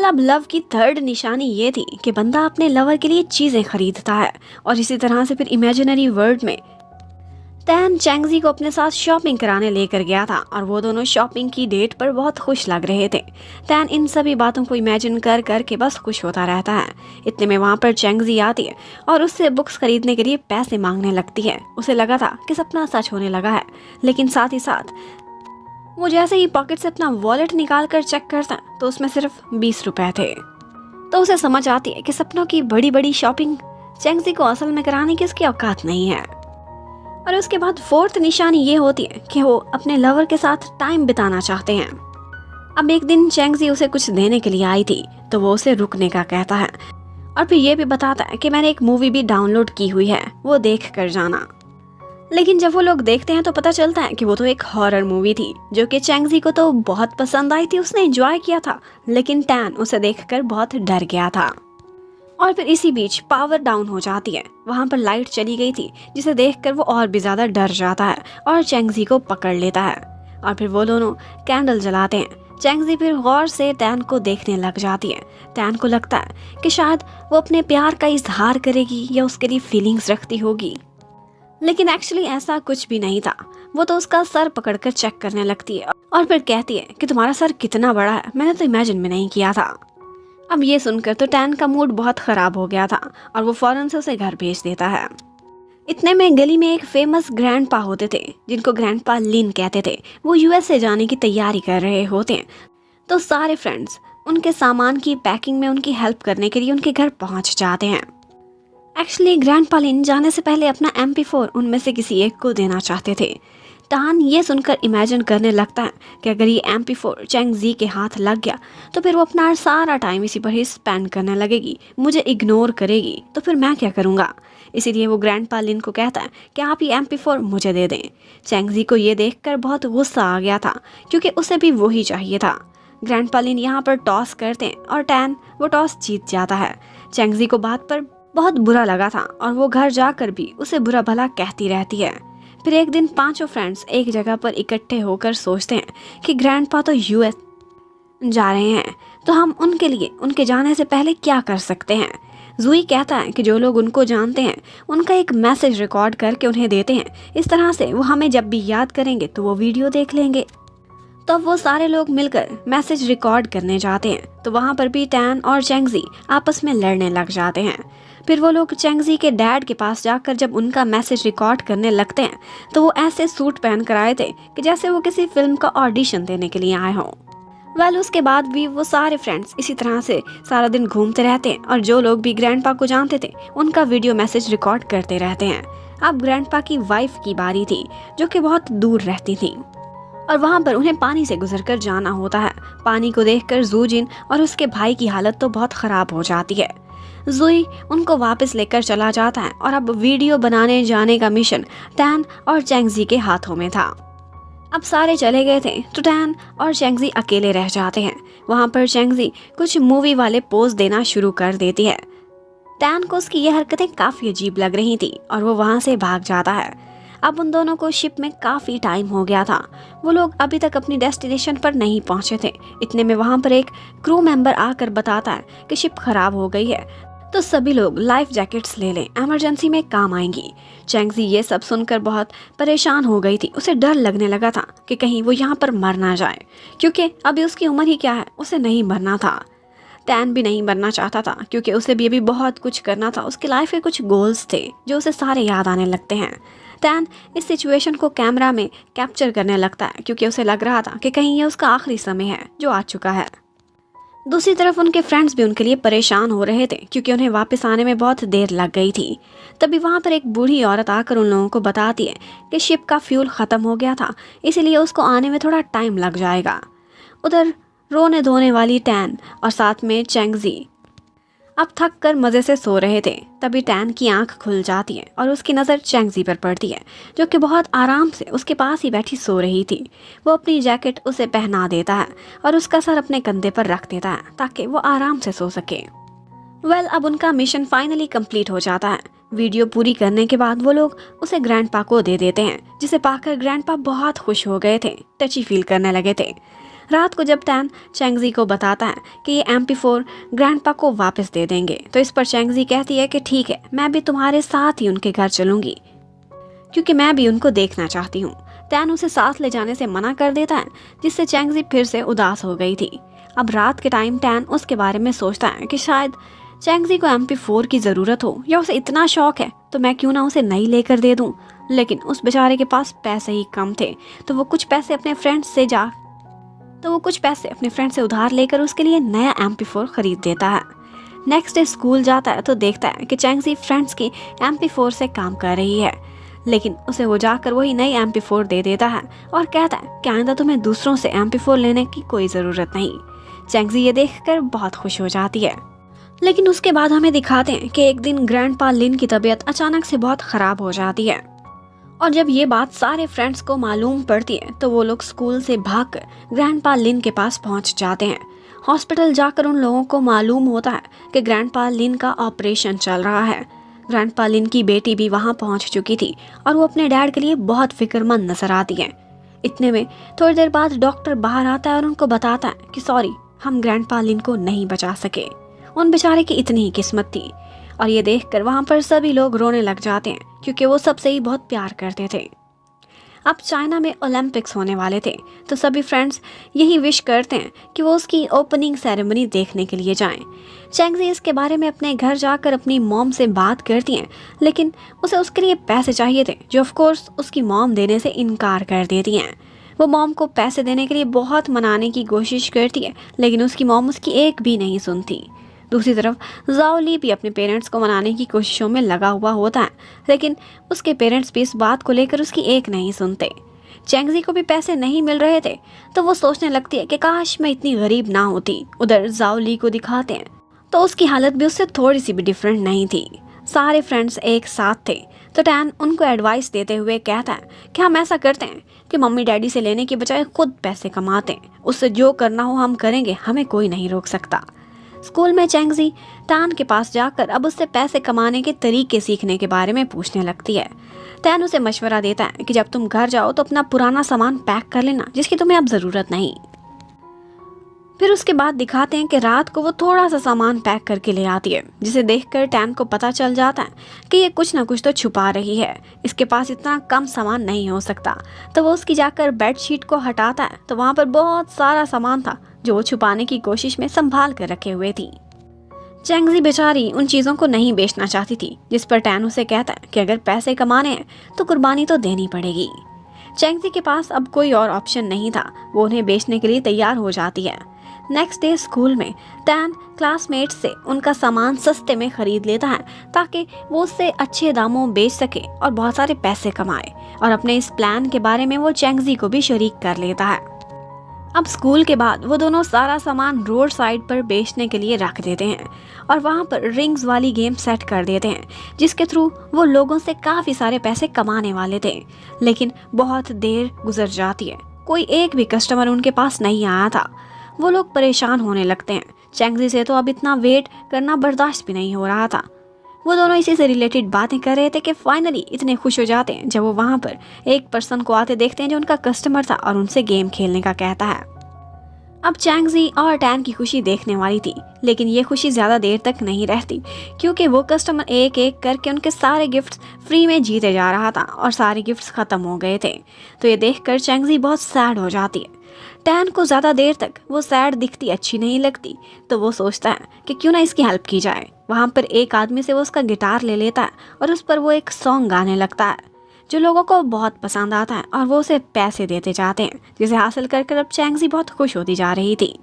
अब लव की 3rd निशानी ये थी कि बंदा अपने लवर के लिए चीज़ें खरीदता है और इसी तरह से फिर इमेजिनरी वर्ल्ड में टैन चैंगजी को अपने साथ शॉपिंग कराने लेकर गया था और वो दोनों शॉपिंग की डेट पर बहुत खुश लग रहे थे। टैन इन सभी बातों को इमेजिन कर कर के बस खुश होता रहता है। इतने में वहाँ पर चैंगजी आती है और उससे बुक्स खरीदने के लिए पैसे मांगने लगती है। उसे लगा था कि सपना सच होने लगा है, लेकिन साथ ही साथ वो जैसे ही पॉकेट से अपना वॉलेट निकाल कर चेक करता तो उसमें सिर्फ 20 रुपए थे। तो उसे समझ आती है कि सपनों की बड़ी बड़ी शॉपिंग चैंगजी को असल में कराने की उसकी औकात नहीं है। और उसके बाद 4th निशानी ये होती है कि वो अपने लवर के साथ टाइम बिताना चाहते हैं। अब एक दिन चैंगजी उसे कुछ देने के लिए आई थी तो वो उसे रुकने का कहता है और फिर ये भी बताता है कि मैंने एक मूवी भी डाउनलोड की हुई है, वो देख कर जाना। लेकिन जब वो लोग देखते हैं तो पता चलता है कि वो तो एक हॉरर मूवी थी जो कि चैंगजी को तो बहुत पसंद आई थी, उसने एंजॉय किया था, लेकिन टैन उसे देखकर बहुत डर गया था। और फिर इसी बीच पावर डाउन हो जाती है। वहाँ पर लाइट चली गई थी जिसे देखकर वो और भी ज़्यादा डर जाता है और चैंगजी को पकड़ लेता है। और फिर वो दोनों कैंडल जलाते हैं चैंगजी फिर गौर से टैन को देखने लग जाती है। टैन को लगता है कि शायद वो अपने प्यार का इजहार करेगी या उसके लिए फीलिंग्स रखती होगी, लेकिन एक्चुअली ऐसा कुछ भी नहीं था। वो तो उसका सर पकड़कर चेक करने लगती है और फिर कहती है कि तुम्हारा सर कितना बड़ा है, मैंने तो इमेजिन भी नहीं किया था। अब ये सुनकर तो टैन का मूड बहुत ख़राब हो गया था और वो फ़ौरन से उसे घर भेज देता है। इतने में गली में एक फेमस ग्रैंडपा होते थे जिनको ग्रैंडपा लिन कहते थे। वो यूएसए जाने की तैयारी कर रहे होते हैं, तो सारे फ्रेंड्स उनके सामान की पैकिंग में उनकी हेल्प करने के लिए उनके घर पहुंच जाते हैं। एक्चुअली ग्रैंडपा लिन जाने से पहले अपना MP4 उनमें से किसी एक को देना चाहते थे। टान ये सुनकर इमेजिन करने लगता है कि अगर ये MP4 चैंगजी के हाथ लग गया तो फिर वो अपना सारा टाइम इसी पर ही स्पेंड करने लगेगी, मुझे इग्नोर करेगी, तो फिर मैं क्या करूँगा। इसीलिए वो ग्रैंडपा लिन को कहता है कि आप ये MP4 मुझे दे दें। चैंगजी को ये देखकर बहुत गुस्सा आ गया था क्योंकि उसे भी वही चाहिए था। ग्रैंडपा लिन यहाँ पर टॉस करते हैं और टैन वो टॉस जीत जाता है। चैंगजी को बात पर बहुत बुरा लगा था और वो घर जाकर भी उसे बुरा भला कहती रहती है। फिर एक दिन पांचों फ्रेंड्स एक जगह पर इकट्ठे होकर सोचते हैं कि ग्रैंडपा तो यूएस जा रहे हैं, तो हम उनके लिए उनके जाने से पहले क्या कर सकते हैं। जूई कहता है कि जो लोग उनको जानते हैं उनका एक मैसेज रिकॉर्ड करके उन्हें देते हैं, इस तरह से वो हमें जब भी याद करेंगे तो वो वीडियो देख लेंगे। तो अब वो सारे लोग मिलकर मैसेज रिकॉर्ड करने जाते हैं, तो वहाँ पर भी टैन और चैंगजी आपस में लड़ने लग जाते हैं। फिर वो लोग चैंगजी के डैड के पास जाकर जब उनका मैसेज रिकॉर्ड करने लगते हैं तो वो ऐसे सूट पहन कर आए थे कि जैसे वो किसी फिल्म का ऑडिशन देने के लिए आए हों। उसके बाद भी वो सारे फ्रेंड्स इसी तरह से सारा दिन घूमते रहते हैं और जो लोग भी ग्रैंडपा को जानते थे उनका वीडियो मैसेज रिकॉर्ड करते रहते हैं। अब ग्रैंडपा की वाइफ की बारी थी जो कि बहुत दूर रहती थी और वहाँ पर उन्हें पानी से गुजरकर जाना होता है। पानी को देखकर जूजिन और उसके भाई की हालत तो बहुत ख़राब हो जाती है। जूई उनको वापस लेकर चला जाता है और अब वीडियो बनाने जाने का मिशन टैन और चैंगजी के हाथों में था। अब सारे चले गए थे तो टैन और चैंगजी अकेले रह जाते हैं। वहाँ पर चैंगजी कुछ मूवी वाले पोज देना शुरू कर देती है। टैन को उसकी ये हरकतें काफ़ी अजीब लग रही थी और वो वहाँ से भाग जाता है। अब उन दोनों को शिप में काफ़ी टाइम हो गया था, वो लोग अभी तक अपनी डेस्टिनेशन पर नहीं पहुँचे थे। इतने में वहाँ पर एक क्रू मेंबर आकर बताता है कि शिप खराब हो गई है, तो सभी लोग लाइफ जैकेट्स ले लें, इमरजेंसी में काम आएंगी। चैंगजी ये सब सुनकर बहुत परेशान हो गई थी। उसे डर लगने लगा था कि कहीं वो यहाँ पर मर ना जाए, क्योंकि अभी उसकी उम्र ही क्या है, उसे नहीं मरना था। टैन भी नहीं मरना चाहता था क्योंकि उसे भी अभी बहुत कुछ करना था। उसकी लाइफ के कुछ गोल्स थे जो उसे सारे याद आने लगते हैं। टैन इस सिचुएशन को कैमरा में कैप्चर करने लगता है क्योंकि उसे लग रहा था कि कहीं ये उसका आखिरी समय है जो आ चुका है। दूसरी तरफ उनके फ्रेंड्स भी उनके लिए परेशान हो रहे थे क्योंकि उन्हें वापस आने में बहुत देर लग गई थी। तभी वहाँ पर एक बूढ़ी औरत आकर उन लोगों को बताती है कि शिप का फ्यूल ख़त्म हो गया था, इसीलिए उसको आने में थोड़ा टाइम लग जाएगा। उधर रोने धोने वाली टैन और साथ में चैंगजी अब थक कर मज़े से सो रहे थे। तभी टैन की आंख खुल जाती है और उसकी नज़र चैंगजी पर पड़ती है जो कि बहुत आराम से उसके पास ही बैठी सो रही थी। वो अपनी जैकेट उसे पहना देता है और उसका सर अपने कंधे पर रख देता है ताकि वो आराम से सो सके। अब उनका मिशन फाइनली कंप्लीट हो जाता है। वीडियो पूरी करने के बाद वो लोग उसे ग्रैंडपा को दे देते हैं, जिसे पाकर ग्रैंडपा बहुत खुश हो गए थे, टची फील करने लगे थे। रात को जब टैन चैंगजी को बताता है कि ये MP4 ग्रैंडपा को वापस दे देंगे, तो इस पर चैंगजी कहती है कि ठीक है, मैं भी तुम्हारे साथ ही उनके घर चलूंगी क्योंकि मैं भी उनको देखना चाहती हूँ। टैन उसे साथ ले जाने से मना कर देता है, जिससे चैंगजी फिर से उदास हो गई थी। अब रात के टाइम टैन उसके बारे में सोचता है कि शायद चैंगजी को MP4 की ज़रूरत हो या उसे इतना शौक है तो मैं क्यों ना उसे नई लेकर दे दूँ। लेकिन उस बेचारे के पास पैसे ही कम थे, तो वो कुछ पैसे अपने फ्रेंड से उधार लेकर उसके लिए नया MP4 खरीद देता है। नेक्स्ट डे स्कूल जाता है तो देखता है कि चैंगजी फ्रेंड्स की MP4 से काम कर रही है, लेकिन उसे वो जाकर वही नई MP4 दे देता है और कहता है कि आइंदा तुम्हें दूसरों से MP4 लेने की कोई ज़रूरत नहीं। चैंगजी ये देखकर बहुत खुश हो जाती है। लेकिन उसके बाद हमें दिखाते हैं कि एक दिन ग्रैंडपा लिन की तबीयत अचानक से बहुत ख़राब हो जाती है और जब ये बात सारे फ्रेंड्स को मालूम पड़ती है तो वो लोग स्कूल से भागकर ग्रैंडपा लिन के पास पहुंच जाते हैं। हॉस्पिटल जाकर उन लोगों को मालूम होता है कि ग्रैंडपा लिन का ऑपरेशन चल रहा है। ग्रैंडपा लिन की बेटी भी वहां पहुंच चुकी थी और वो अपने डैड के लिए बहुत फिक्रमंद नजर आती है। इतने में थोड़ी देर बाद डॉक्टर बाहर आता है और उनको बताता है कि सॉरी, हम ग्रैंडपा लिन को नहीं बचा सके। उन बेचारे की इतनी ही किस्मत थी। और ये देखकर वहाँ पर सभी लोग रोने लग जाते हैं क्योंकि वो सबसे ही बहुत प्यार करते थे। अब चाइना में ओलंपिक्स होने वाले थे तो सभी फ्रेंड्स यही विश करते हैं कि वो उसकी ओपनिंग सेरेमनी देखने के लिए जाएं। चैंगजी इसके बारे में अपने घर जाकर अपनी मॉम से बात करती हैं, लेकिन उसे उसके लिए पैसे चाहिए थे जो ऑफ कोर्स उसकी मॉम देने से इनकार कर देती हैं। वो मॉम को पैसे देने के लिए बहुत मनाने की कोशिश करती है, लेकिन उसकी मॉम उसकी एक भी नहीं सुनती। दूसरी तरफ जाओ ली भी अपने पेरेंट्स को मनाने की कोशिशों में लगा हुआ होता है, लेकिन उसके पेरेंट्स भी इस बात को लेकर उसकी एक नहीं सुनते। चैंगजी को भी पैसे नहीं मिल रहे थे तो वो सोचने लगती है कि काश मैं इतनी गरीब ना होती। उधर जाओ ली को दिखाते हैं तो उसकी हालत भी उससे थोड़ी सी भी डिफरेंट नहीं थी। सारे फ्रेंड्स एक साथ थे तो टैन उनको एडवाइस देते हुए कहता है कि हम ऐसा करते हैं कि मम्मी डैडी से लेने के बजाय खुद पैसे कमाते हैं, उससे जो करना हो हम करेंगे, हमें कोई नहीं रोक सकता। स्कूल में चैंगजी टैन के पास जाकर अब उससे पैसे कमाने के तरीके सीखने के बारे में पूछने लगती है। टैन उसे मशवरा देता है कि जब तुम घर जाओ तो अपना पुराना सामान पैक कर लेना जिसकी तुम्हें अब ज़रूरत नहीं। फिर उसके बाद दिखाते हैं कि रात को वो थोड़ा सा सामान पैक करके ले आती है, जिसे देखकर टैन को पता चल जाता है कि ये कुछ ना कुछ तो छुपा रही है, इसके पास इतना कम सामान नहीं हो सकता। तो वो उसकी जाकर बेडशीट को हटाता है तो वहाँ पर बहुत सारा सामान था जो वो छुपाने की कोशिश में संभाल कर रखे हुए थी। चैंगजी बेचारी उन चीज़ों को नहीं बेचना चाहती थी, जिस पर टैन उसे कहता है कि अगर पैसे कमाने हैं तो कुर्बानी तो देनी पड़ेगी। चैंगजी के पास अब कोई और ऑप्शन नहीं था, वो उन्हें बेचने के लिए तैयार हो जाती है। नेक्स्ट डे स्कूल में टैन क्लासमेट्स से उनका सामान सस्ते में खरीद लेता है ताकि वो उससे अच्छे दामों में बेच सके और बहुत सारे पैसे कमाए, और अपने इस प्लान के बारे में वो चैंगजी को भी शरीक कर लेता है। अब स्कूल के बाद वो दोनों सारा सामान रोड साइड पर बेचने के लिए रख देते हैं और वहाँ पर रिंग्स वाली गेम सेट कर देते हैं, जिसके थ्रू वो लोगों से काफ़ी सारे पैसे कमाने वाले थे। लेकिन बहुत देर गुजर जाती है, कोई एक भी कस्टमर उनके पास नहीं आया था। वो लोग परेशान होने लगते हैं। चैंगजी से तो अब इतना वेट करना बर्दाश्त भी नहीं हो रहा था। वो दोनों इसी से रिलेटेड बातें कर रहे थे कि फाइनली इतने खुश हो जाते हैं जब वो वहाँ पर एक पर्सन को आते देखते हैं जो उनका कस्टमर था और उनसे गेम खेलने का कहता है। अब चैंगजी और टैन की खुशी देखने वाली थी, लेकिन ये खुशी ज़्यादा देर तक नहीं रहती क्योंकि वो कस्टमर एक एक करके उनके सारे गिफ्ट्स फ्री में जीते जा रहा था और सारे गिफ्ट्स ख़त्म हो गए थे। तो ये देखकर चैंगजी बहुत सैड हो जाती है। टैन को ज़्यादा देर तक वो सैड दिखती अच्छी नहीं लगती, तो वो सोचता है कि क्यों ना इसकी हेल्प की जाए। वहाँ पर एक आदमी से वो उसका गिटार ले लेता है और उस पर वो एक सॉन्ग गाने लगता है जो लोगों को बहुत पसंद आता है और वो उसे पैसे देते जाते हैं, जिसे हासिल कर अब चैंगजी बहुत खुश होती जा रही थी।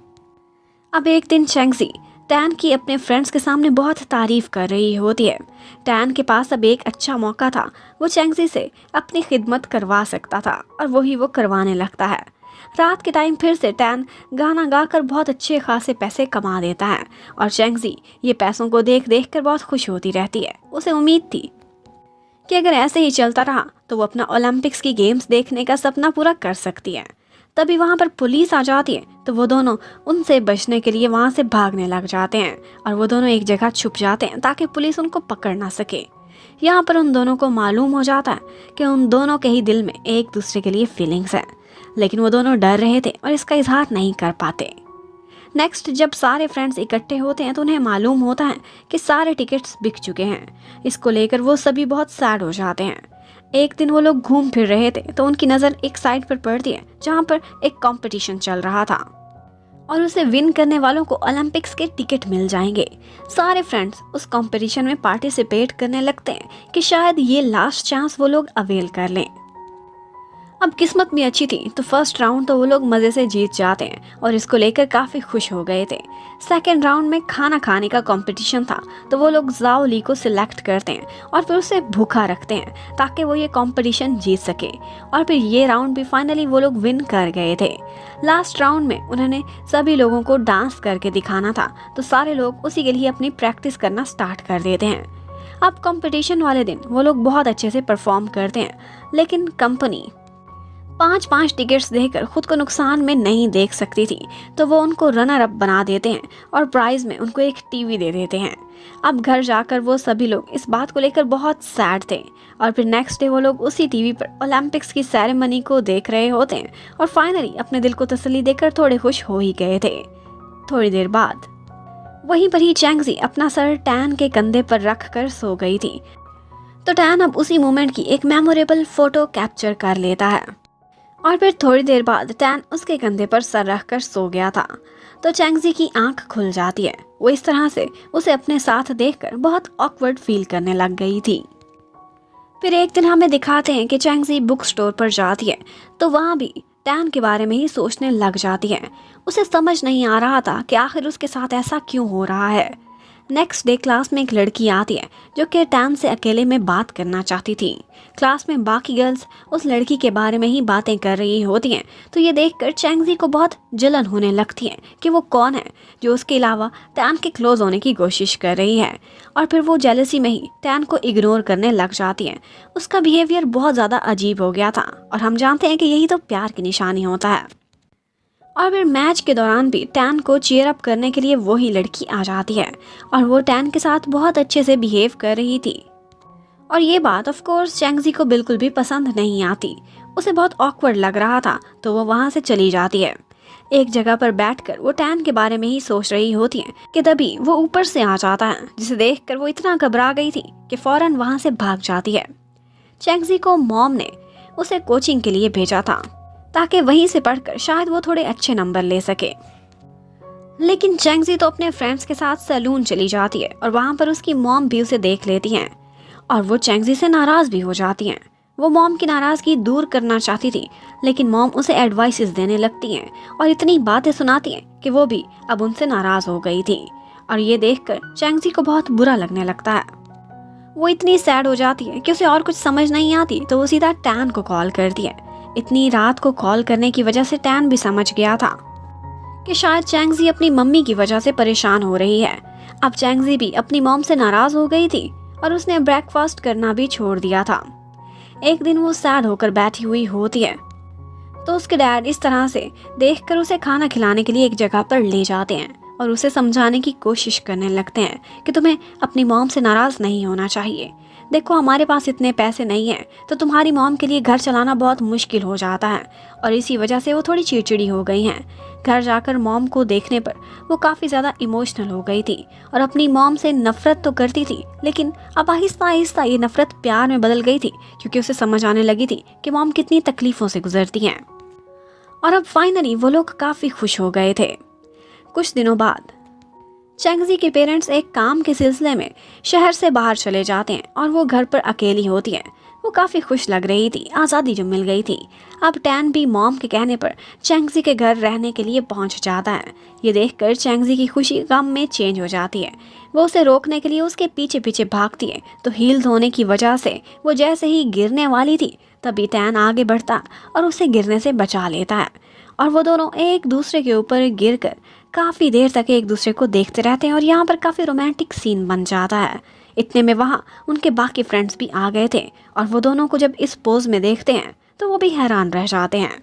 अब एक दिन चैंगजी टैन की अपने फ्रेंड्स के सामने बहुत तारीफ कर रही होती है। टैन के पास अब एक अच्छा मौका था, वो चैंगजी से अपनी खिदमत करवा सकता था और वही वो करवाने लगता है। रात के टाइम फिर से टैन गाना गाकर बहुत अच्छे खासे पैसे कमा देता है और चैंगजी ये पैसों को देख देख कर बहुत खुश होती रहती है। उसे उम्मीद थी कि अगर ऐसे ही चलता रहा तो वो अपना ओलंपिक्स की गेम्स देखने का सपना पूरा कर सकती है। तभी वहाँ पर पुलिस आ जाती है तो वो दोनों उनसे बचने के लिए वहाँ से भागने लग जाते हैं और वो दोनों एक जगह छुप जाते हैं ताकि पुलिस उनको पकड़ ना सके। यहाँ पर उन दोनों को मालूम हो जाता है कि उन दोनों के ही दिल में एक दूसरे के लिए फीलिंग्स है, लेकिन वो दोनों डर रहे थे और इसका इजहार नहीं कर पाते। नेक्स्ट जब सारे फ्रेंड्स इकट्ठे होते हैं तो उन्हें मालूम होता है कि सारे टिकट्स बिक चुके हैं। इसको लेकर वो सभी बहुत सैड हो जाते हैं। एक दिन वो लोग घूम फिर रहे थे तो उनकी नज़र एक साइड पर पड़ती है जहाँ पर एक कंपटीशन चल रहा था और उसे विन करने वालों को ओलंपिक्स के टिकट मिल जाएंगे। सारे फ्रेंड्स उस कंपटीशन में पार्टिसिपेट करने लगते हैं कि शायद ये लास्ट चांस वो लोग अवेल कर लें। अब किस्मत भी अच्छी थी तो फर्स्ट राउंड तो वो लोग मज़े से जीत जाते हैं और इसको लेकर काफ़ी खुश हो गए थे। सेकेंड राउंड में खाना खाने का कंपटीशन था तो वो लोग जाओ ली को सिलेक्ट करते हैं और फिर उसे भूखा रखते हैं ताकि वो ये कंपटीशन जीत सके, और फिर ये राउंड भी फाइनली वो लोग विन कर गए थे। लास्ट राउंड में उन्होंने सभी लोगों को डांस करके दिखाना था तो सारे लोग उसी के लिए अपनी प्रैक्टिस करना स्टार्ट कर देते हैं। अब कंपटीशन वाले दिन वो लोग बहुत अच्छे से परफॉर्म करते हैं, लेकिन कंपनी पाँच पाँच टिकट्स देकर खुद को नुकसान में नहीं देख सकती थी, तो वो उनको रनर अप बना देते हैं और प्राइज में उनको एक टीवी दे देते हैं। अब घर जाकर वो सभी लोग इस बात को लेकर बहुत सैड थे और फिर नेक्स्ट डे वो लोग उसी टीवी पर ओलंपिक्स की सेरेमनी को देख रहे होते हैं और फाइनली अपने दिल को तसल्ली देकर थोड़े खुश हो ही गए थे। थोड़ी देर बाद वहीं पर ही चैंगजी अपना सर टैन के कंधे पर रख कर सो गई थी, तो टैन अब उसी मोमेंट की एक मेमोरेबल फोटो कैप्चर कर लेता है और फिर थोड़ी देर बाद टैन उसके कंधे पर सर रखकर सो गया था। तो चैंगजी की आंख खुल जाती है। वो इस तरह से उसे अपने साथ देखकर बहुत ऑकवर्ड फील करने लग गई थी। फिर एक दिन हमें दिखाते हैं कि चैंगजी बुक स्टोर पर जाती है, तो वहाँ भी टैन के बारे में ही सोचने लग जाती है। उसे समझ नहीं आ रहा था कि आखिर उसके साथ ऐसा क्यों हो रहा है। नेक्स्ट डे क्लास में एक लड़की आती है जो कि टैन से अकेले में बात करना चाहती थी। क्लास में बाकी गर्ल्स उस लड़की के बारे में ही बातें कर रही होती हैं, तो ये देखकर चैंगजी को बहुत जलन होने लगती है कि वो कौन है जो उसके अलावा टैन के क्लोज होने की कोशिश कर रही है। और फिर वो जेलसी में ही टैन को इग्नोर करने लग जाती है। उसका बिहेवियर बहुत ज़्यादा अजीब हो गया था और हम जानते हैं कि यही तो प्यार की निशानी होता है। और फिर मैच के दौरान भी टैन को चीयर अप करने के लिए वही लड़की आ जाती है और वो टैन के साथ बहुत अच्छे से बिहेव कर रही थी। और ये बात ऑफ कोर्स चैंगजी को बिल्कुल भी पसंद नहीं आती। उसे बहुत ऑकवर्ड लग रहा था, तो वो वहाँ से चली जाती है। एक जगह पर बैठकर वो टैन के बारे में ही सोच रही होती है कि तभी वो ऊपर से आ जाता है, जिसे देखकर वो इतना घबरा गई थी कि फौरन वहाँ से भाग जाती है। चैंगजी को मॉम ने उसे कोचिंग के लिए भेजा था ताकि वहीं से पढ़कर शायद वो थोड़े अच्छे नंबर ले सके। लेकिन चैंगजी तो अपने फ्रेंड्स के साथ सैलून चली जाती है और वहाँ पर उसकी मॉम भी उसे देख लेती हैं और वो चैंगजी से नाराज़ भी हो जाती हैं। वो मॉम की नाराज़गी दूर करना चाहती थी, लेकिन मॉम उसे एडवाइसेस देने लगती हैं और इतनी बातें सुनाती हैं कि वो भी अब उनसे नाराज़ हो गई थी। और ये देखकर चैंगजी को बहुत बुरा लगने लगता है। वो इतनी सैड हो जाती है कि उसे और कुछ समझ नहीं आती, तो वो सीधा टैन को कॉल करती है। इतनी रात को कॉल करने की वजह से टैन भी समझ गया था कि शायद चैंगजी अपनी मम्मी की वजह से परेशान हो रही है। अब चैंगजी भी अपनी मॉम से नाराज़ हो गई थी और उसने ब्रेकफास्ट करना भी छोड़ दिया था। एक दिन वो सैड होकर बैठी हुई होती है, तो उसके डैड इस तरह से देखकर उसे खाना खिलाने के लिए एक जगह पर ले जाते हैं और उसे समझाने की कोशिश करने लगते हैं कि तुम्हें अपनी मॉम से नाराज़ नहीं होना चाहिए। देखो, हमारे पास इतने पैसे नहीं हैं, तो तुम्हारी मॉम के लिए घर चलाना बहुत मुश्किल हो जाता है। और इसी वजह से वो थोड़ी चिड़चिड़ी हो गई हैं। घर जाकर मॉम को देखने पर वो काफ़ी ज़्यादा इमोशनल हो गई थी और अपनी मॉम से नफ़रत तो करती थी, लेकिन अब आहिस्ता आहिस्ता ये नफ़रत प्यार में बदल गई थी, क्योंकि उसे समझ आने लगी थी कि मॉम कितनी तकलीफ़ों से गुजरती हैं। और अब फाइनली वो लोग काफ़ी खुश हो गए थे। कुछ दिनों बाद चैंगजी के पेरेंट्स एक काम के सिलसिले में शहर से बाहर चले जाते हैं और वो घर पर अकेली होती है। वो काफ़ी खुश लग रही थी, आज़ादी जो मिल गई थी। अब टैन भी मॉम के कहने पर चैंगजी के घर रहने के लिए पहुंच जाता है। ये देखकर चैंगजी की खुशी गम में चेंज हो जाती है। वो उसे रोकने के लिए उसके पीछे पीछे भागती है, तो हील्स होने की वजह से वो जैसे ही गिरने वाली थी, तभी टैन आगे बढ़ता और उसे गिरने से बचा लेता है। और वो दोनों एक दूसरे के ऊपर गिरकर काफ़ी देर तक एक दूसरे को देखते रहते हैं और यहाँ पर काफ़ी रोमांटिक सीन बन जाता है। इतने में वहाँ उनके बाकी फ्रेंड्स भी आ गए थे और वो दोनों को जब इस पोज में देखते हैं तो वो भी हैरान रह जाते हैं।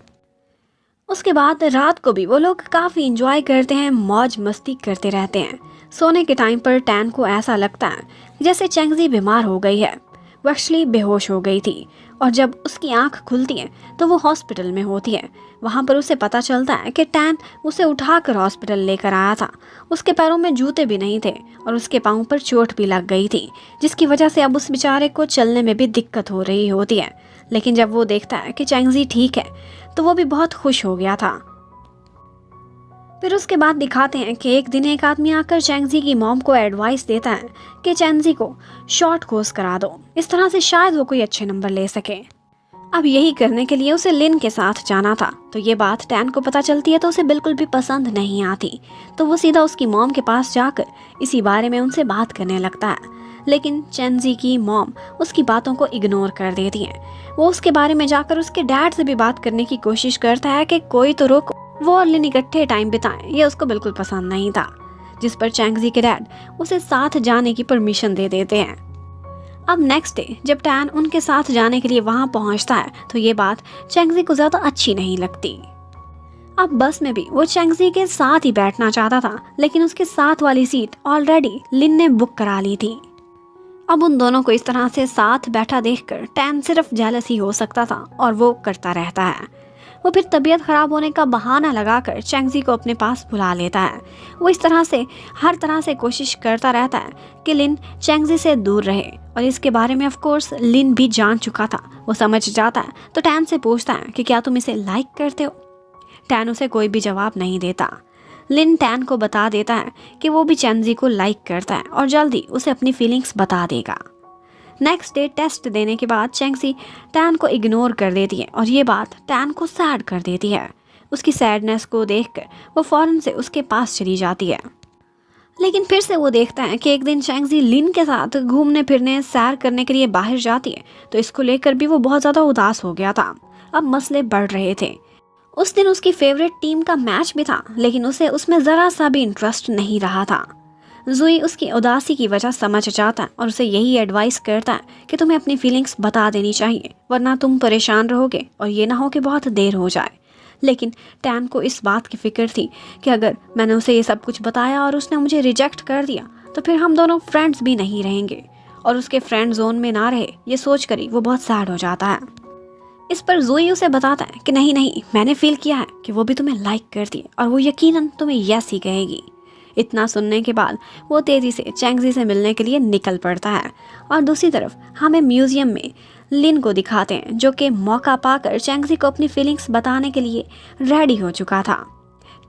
उसके बाद रात को भी वो लोग काफ़ी इंजॉय करते हैं, मौज मस्ती करते रहते हैं। सोने के टाइम पर टैन को ऐसा लगता है जैसे चैंगजी बीमार हो गई है। वो एक्चुअली बेहोश हो गई थी और जब उसकी आंख खुलती है तो वो हॉस्पिटल में होती है। वहाँ पर उसे पता चलता है कि टैन उसे उठाकर हॉस्पिटल लेकर आया था। उसके पैरों में जूते भी नहीं थे और उसके पाँव पर चोट भी लग गई थी, जिसकी वजह से अब उस बेचारे को चलने में भी दिक्कत हो रही होती है। लेकिन जब वो देखता है कि चैंगजी ठीक है तो वो भी बहुत खुश हो गया था। फिर उसके बाद दिखाते हैं कि एक दिन एक आदमी आकर चैंगजी की मॉम को एडवाइस देता है कि चैंगजी को शॉर्ट कोर्स करा दो, इस तरह से शायद वो कोई अच्छे नंबर ले सके। अब यही करने के लिए उसे लिन के साथ जाना था, तो ये बात टैन को पता चलती है तो उसे बिल्कुल भी पसंद नहीं आती। तो वो सीधा उसकी मॉम के पास जाकर इसी बारे में उनसे बात करने लगता है। लेकिन चैंगजी की मॉम उसकी बातों को इग्नोर कर देती है। वो उसके बारे में जाकर उसके डैड से भी बात करने की कोशिश करता है कि कोई तो रोको, वो और लिन इकट्ठे टाइम बिताएं। ये उसको बिल्कुल पसंद नहीं था, जिस पर चैंगजी के डैड उसे साथ जाने की परमिशन दे देते हैं। अब नेक्स्ट डे जब टैन उनके साथ जाने के लिए वहाँ पहुँचता है तो ये बात चैंगजी को ज़्यादा अच्छी नहीं लगती। अब बस में भी वो चैंगजी के साथ ही बैठना चाहता था, लेकिन उसके साथ वाली सीट ऑलरेडी लिन ने बुक करा ली थी। अब उन दोनों को इस तरह से साथ बैठा देखकर टैन सिर्फ जेलस ही हो सकता था और वो करता रहता है। वो फिर तबीयत खराब होने का बहाना लगाकर चैंगजी को अपने पास बुला लेता है। वो इस तरह से हर तरह से कोशिश करता रहता है कि लिन चैंगजी से दूर रहे, और इसके बारे में ऑफ कोर्स लिन भी जान चुका था। वो समझ जाता है तो टैन से पूछता है कि क्या तुम इसे लाइक करते हो। टैन उसे कोई भी जवाब नहीं देता। लिन टैन को बता देता है कि वो भी चैंगजी को लाइक करता है और जल्दी उसे अपनी फीलिंग्स बता देगा। नेक्स्ट डे टेस्ट देने के बाद चैंगजी टैन को इग्नोर कर देती है और ये बात टैन को सैड कर देती है। उसकी सैडनेस को देखकर वो फौरन से उसके पास चली जाती है। लेकिन फिर से वो देखता है कि एक दिन चैंगजी लिन के साथ घूमने फिरने सैर करने के लिए बाहर जाती है, तो इसको लेकर भी वो बहुत ज़्यादा उदास हो गया था। अब मसले बढ़ रहे थे। उस दिन उसकी फेवरेट टीम का मैच भी था, लेकिन उसे उसमें ज़रा सा भी इंटरेस्ट नहीं रहा था। जुई उसकी उदासी की वजह समझ जाता है और उसे यही एडवाइस करता है कि तुम्हें अपनी फीलिंग्स बता देनी चाहिए, वरना तुम परेशान रहोगे और ये ना हो कि बहुत देर हो जाए। लेकिन टैन को इस बात की फिक्र थी कि अगर मैंने उसे ये सब कुछ बताया और उसने मुझे रिजेक्ट कर दिया तो फिर हम दोनों फ्रेंड्स भी नहीं रहेंगे, और उसके फ्रेंड जोन में ना रहे ये सोच कर ही वो बहुत सैड हो जाता है। इस पर जोई उसे बताता है कि नहीं नहीं, मैंने फील किया है कि वो भी तुम्हें लाइक करती है और वो यकीनन तुम्हें यस ही कहेगी। इतना सुनने के बाद वो तेज़ी से चैंगजी से मिलने के लिए निकल पड़ता है, और दूसरी तरफ हमें म्यूजियम में लिन को दिखाते हैं जो कि मौका पाकर चैंगजी को अपनी फीलिंग्स बताने के लिए रेडी हो चुका था।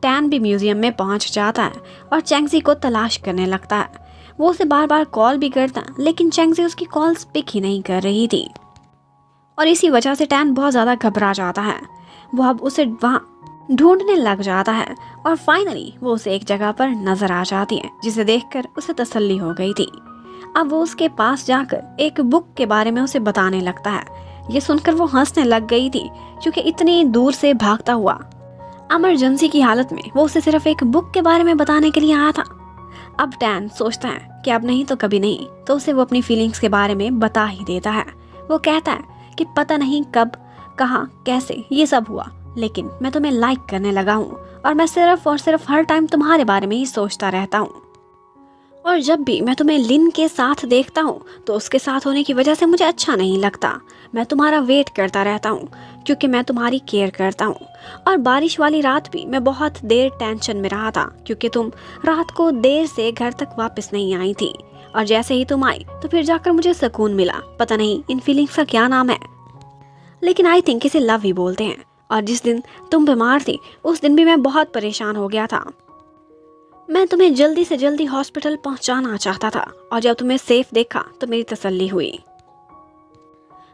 टैन भी म्यूजियम में पहुंच जाता है और चैंगजी को तलाश करने लगता है। वो उसे बार बार कॉल भी करता है, लेकिन चैंगजी उसकी कॉल्स पिक ही नहीं कर रही थी, और इसी वजह से टैन बहुत ज़्यादा घबरा जाता है। वो अब उसे वहाँ ढूंढने लग जाता है और फाइनली वो उसे एक जगह पर नजर आ जाती है, जिसे देखकर उसे तसल्ली हो गई थी। अब वो उसके पास जाकर एक बुक के बारे में उसे बताने लगता है। ये सुनकर वो हंसने लग गई थी, क्योंकि इतनी दूर से भागता हुआ इमरजेंसी की हालत में वो उसे सिर्फ एक बुक के बारे में बताने के लिए आया था। अब टैन सोचता है कि अब नहीं तो कभी नहीं, तो उसे वो अपनी फीलिंग्स के बारे में बता ही देता है। वो कहता है कि पता नहीं कब कहाँ कैसे ये सब हुआ, लेकिन मैं तुम्हें लाइक करने लगा हूँ और मैं सिर्फ और सिर्फ हर टाइम तुम्हारे बारे में ही सोचता रहता हूँ, और जब भी मैं तुम्हें लिन के साथ देखता हूँ तो उसके साथ होने की वजह से मुझे अच्छा नहीं लगता। मैं तुम्हारा वेट करता रहता हूँ क्योंकि मैं तुम्हारी केयर करता हूँ। और बारिश वाली रात भी मैं बहुत देर टेंशन में रहा था क्योंकि तुम रात को देर से घर तक वापस नहीं आई थी, और जैसे ही तुम आई तो फिर जाकर मुझे सुकून मिला। पता नहीं इन फीलिंग्स का क्या नाम है, लेकिन आई थिंक इसे लव ही बोलते हैं। और जिस दिन तुम बीमार थी उस दिन भी मैं बहुत परेशान हो गया था। मैं तुम्हें जल्दी से जल्दी हॉस्पिटल पहुंचाना चाहता था, और जब तुम्हें सेफ देखा तो मेरी तसल्ली हुई।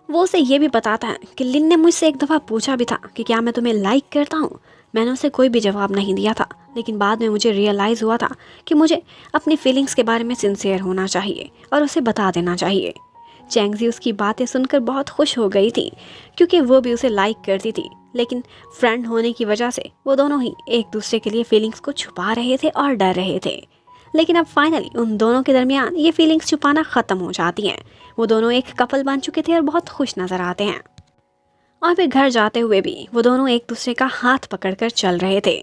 वो उसे ये भी बताता है कि लिन ने मुझसे एक दफ़ा पूछा भी था कि क्या मैं तुम्हें लाइक करता हूँ। मैंने उसे कोई भी जवाब नहीं दिया था, लेकिन बाद में मुझे रियलाइज़ हुआ था कि मुझे अपनी फीलिंग्स के बारे में सिंसियर होना चाहिए और उसे बता देना चाहिए। चैंगजी उसकी बातें सुनकर बहुत खुश हो गई थी क्योंकि वो भी उसे लाइक करती थी, लेकिन फ्रेंड होने की वजह से वो दोनों ही एक दूसरे के लिए फीलिंग्स को छुपा रहे थे और डर रहे थे। लेकिन अब फाइनली उन दोनों के दरमियान ये फीलिंग्स छुपाना ख़त्म हो जाती हैं। वो दोनों एक कपल बन चुके थे और बहुत खुश नज़र आते हैं। और फिर घर जाते हुए भी वो दोनों एक दूसरे का हाथ पकड़कर चल रहे थे।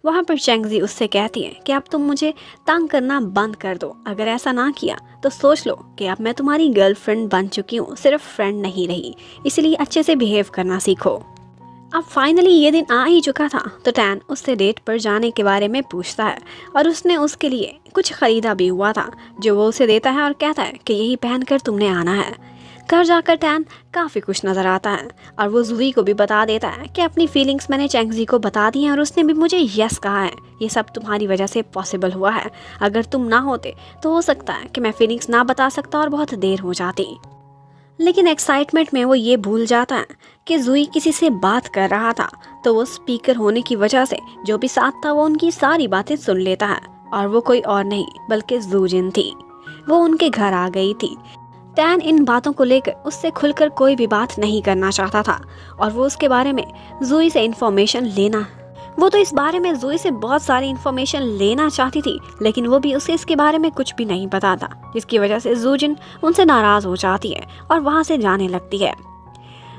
वहाँ पर चैंगजी उससे कहती है कि अब तुम मुझे तंग करना बंद कर दो। अगर ऐसा ना किया तो सोच लो कि अब मैं तुम्हारी गर्लफ्रेंड बन चुकी हूँ, सिर्फ फ्रेंड नहीं रही। इसलिए अच्छे से बिहेव करना सीखो। अब फाइनली ये दिन आ ही चुका था, तो टैन उससे डेट पर जाने के बारे में पूछता है और उसने उसके लिए कुछ ख़रीदा भी हुआ था जो वो उसे देता है और कहता है कि यही पहनकर तुमने आना है। घर जाकर टैन काफ़ी खुश नज़र आता है और वो जुई को भी बता देता है कि अपनी फीलिंग्स मैंने चैंगजी को बता दी हैं और उसने भी मुझे यस कहा है। ये सब तुम्हारी वजह से पॉसिबल हुआ है। अगर तुम ना होते तो हो सकता है कि मैं फीलिंग्स ना बता सकता और बहुत देर हो जाती। लेकिन एक्साइटमेंट में वो ये भूल जाता है कि जुई किसी से बात कर रहा था, तो वो स्पीकर होने की वजह से जो भी साथ था वो उनकी सारी बातें सुन लेता है, और वो कोई और नहीं बल्कि जूजिन थी। वो उनके घर आ गई थी। टैन इन बातों को लेकर उससे खुलकर कोई भी बात नहीं करना चाहता था और वो उसके बारे में जुई से इन्फॉर्मेशन लेना वो तो इस बारे में ज़ोई से बहुत सारी इन्फॉर्मेशन लेना चाहती थी, लेकिन वो भी उसे इसके बारे में कुछ भी नहीं पता था, जिसकी वजह से ज़ूजिन उनसे नाराज़ हो जाती है और वहाँ से जाने लगती है।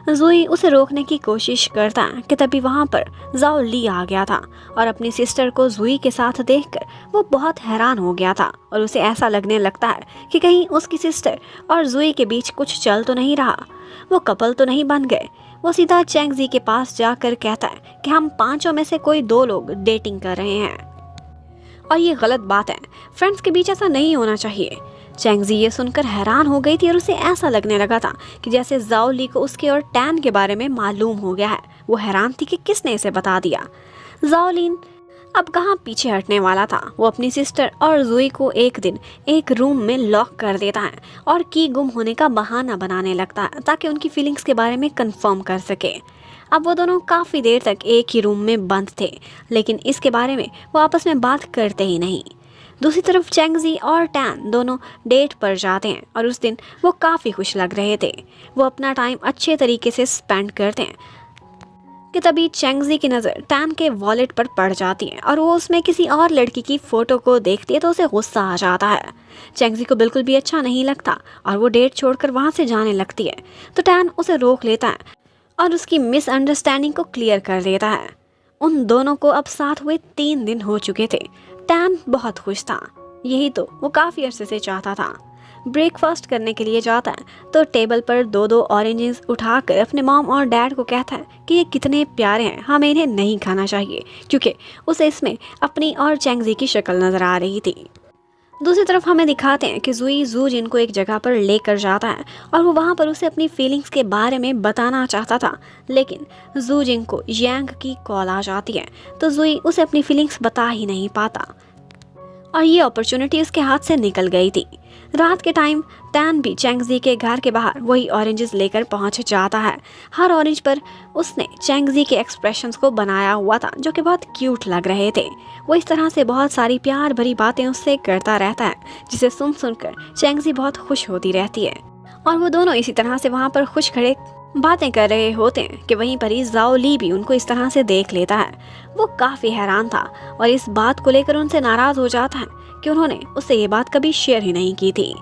ज़ोई उसे रोकने की कोशिश करता है कि तभी वहाँ पर जाओ ली आ गया था और अपनी सिस्टर को ज़ोई के साथ देखकर वो बहुत हैरान हो गया था और उसे ऐसा लगने लगता है कि कहीं उसकी सिस्टर और ज़ोई के बीच कुछ चल तो नहीं रहा, वो कपल तो नहीं बन गए। वो सीधा चैंगजी के पास जाकर कहता है कि हम पांचों में से कोई 2 लोग डेटिंग कर रहे हैं और ये गलत बात है, फ्रेंड्स के बीच ऐसा नहीं होना चाहिए। चैंगजी ये सुनकर हैरान हो गई थी और उसे ऐसा लगने लगा था कि जैसे जाओ ली को उसके और टैन के बारे में मालूम हो गया है। वो हैरान थी कि किसने इसे बता दिया। जाओ लिन अब कहाँ पीछे हटने वाला था। वो अपनी सिस्टर और ज़ोई को एक दिन एक रूम में लॉक कर देता है और की गुम होने का बहाना बनाने लगता है ताकि उनकी फीलिंग्स के बारे में कंफर्म कर सके। अब वो दोनों काफ़ी देर तक एक ही रूम में बंद थे, लेकिन इसके बारे में वो आपस में बात करते ही नहीं। दूसरी तरफ चैंगजी और टैन दोनों डेट पर जाते हैं और उस दिन वो काफ़ी खुश लग रहे थे। वो अपना टाइम अच्छे तरीके से स्पेंड करते हैं कि तभी चैंगजी की नज़र टैन के वॉलेट पर पड़ जाती है और वो उसमें किसी और लड़की की फ़ोटो को देखती है तो उसे गुस्सा आ जाता है। चैंगजी को बिल्कुल भी अच्छा नहीं लगता और वो डेट छोड़कर वहाँ से जाने लगती है, तो टैन उसे रोक लेता है और उसकी मिसअंडरस्टैंडिंग को क्लियर कर देता है। उन दोनों को अब साथ हुए 3 दिन हो चुके थे। टैन बहुत खुश था, यही तो वो काफ़ी अरसे से चाहता था। ब्रेकफास्ट करने के लिए जाता है तो टेबल पर 2 ऑरेंजेस उठाकर अपने मॉम और डैड को कहता है कि ये कितने प्यारे हैं, हमें इन्हें नहीं खाना चाहिए, क्योंकि उसे इसमें अपनी और चैंगजी की शक्ल नज़र आ रही थी। दूसरी तरफ हमें दिखाते हैं कि ज़ुई ज़ूजिन को एक जगह पर लेकर जाता है और वो वहाँ पर उसे अपनी फीलिंग्स के बारे में बताना चाहता था, लेकिन ज़ूजिन को यांग की कॉल आ जाती है तो ज़ुई उसे अपनी फीलिंग्स बता ही नहीं पाता और ये अपॉर्चुनिटी उसके हाथ से निकल गई थी। रात के टाइम टैन भी चैंगजी के घर के बाहर वही ऑरेंजेस लेकर पहुंच जाता है। हर ऑरेंज पर उसने चैंगजी के एक्सप्रेशंस को बनाया हुआ था जो कि बहुत क्यूट लग रहे थे। वो इस तरह से बहुत सारी प्यार भरी बातें उससे करता रहता है, जिसे सुन सुनकर चैंगजी बहुत खुश होती रहती है और वो दोनों इसी तरह से वहाँ पर खुश खड़े बातें कर रहे होते हैं कि वहीं पर ही जाओ ली भी उनको इस तरह से देख लेता है। वो काफ़ी हैरान था और इस बात को लेकर उनसे नाराज़ हो जाता है कि उन्होंने उससे ये बात कभी शेयर ही नहीं की थी।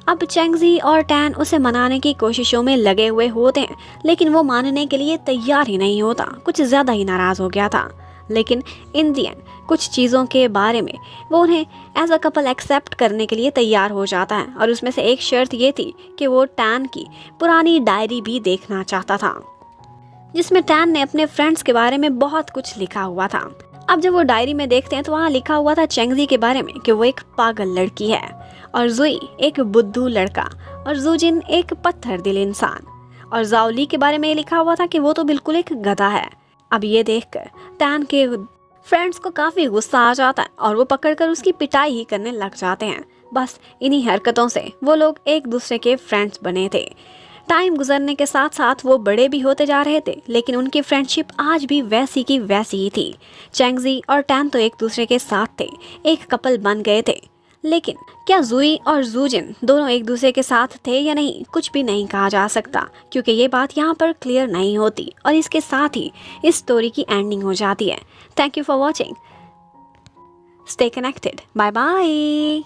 अब चैंगजी और टैन उसे मनाने की कोशिशों में लगे हुए होते हैं, लेकिन वो मानने के लिए तैयार ही नहीं होता, कुछ ज़्यादा ही नाराज़ हो गया था। लेकिन इन दी एंड कुछ चीज़ों के बारे में वो उन्हें एज अ कपल एक्सेप्ट करने के लिए तैयार हो जाता है और उसमें से एक शर्त ये थी कि वो टैन की पुरानी डायरी भी देखना चाहता था, जिसमें टैन ने अपने फ्रेंड्स के बारे में बहुत कुछ लिखा हुआ था। अब जब वो डायरी में देखते हैं तो वहाँ लिखा हुआ था चैंगजी के बारे में कि वो एक पागल लड़की है और ज़ुई एक बुद्धू लड़का और ज़ूजिन एक पत्थर दिल इंसान, और जाओली के बारे में ये लिखा हुआ था कि वो तो बिल्कुल एक गधा है। अब ये देखकर टैन के फ्रेंड्स को काफ़ी गुस्सा आ जाता है और वो पकड़कर उसकी पिटाई ही करने लग जाते हैं। बस इन्हीं हरकतों से वो लोग एक दूसरे के फ्रेंड्स बने थे। टाइम गुजरने के साथ साथ वो बड़े भी होते जा रहे थे, लेकिन उनकी फ्रेंडशिप आज भी वैसी की वैसी ही थी। चैंगजी और टैन तो एक दूसरे के साथ थे, एक कपल बन गए थे, लेकिन क्या ज़ुई और ज़ूजिन दोनों एक दूसरे के साथ थे या नहीं, कुछ भी नहीं कहा जा सकता, क्योंकि ये बात यहाँ पर क्लियर नहीं होती और इसके साथ ही इस स्टोरी की एंडिंग हो जाती है। Thank you for watching, stay connected, bye bye.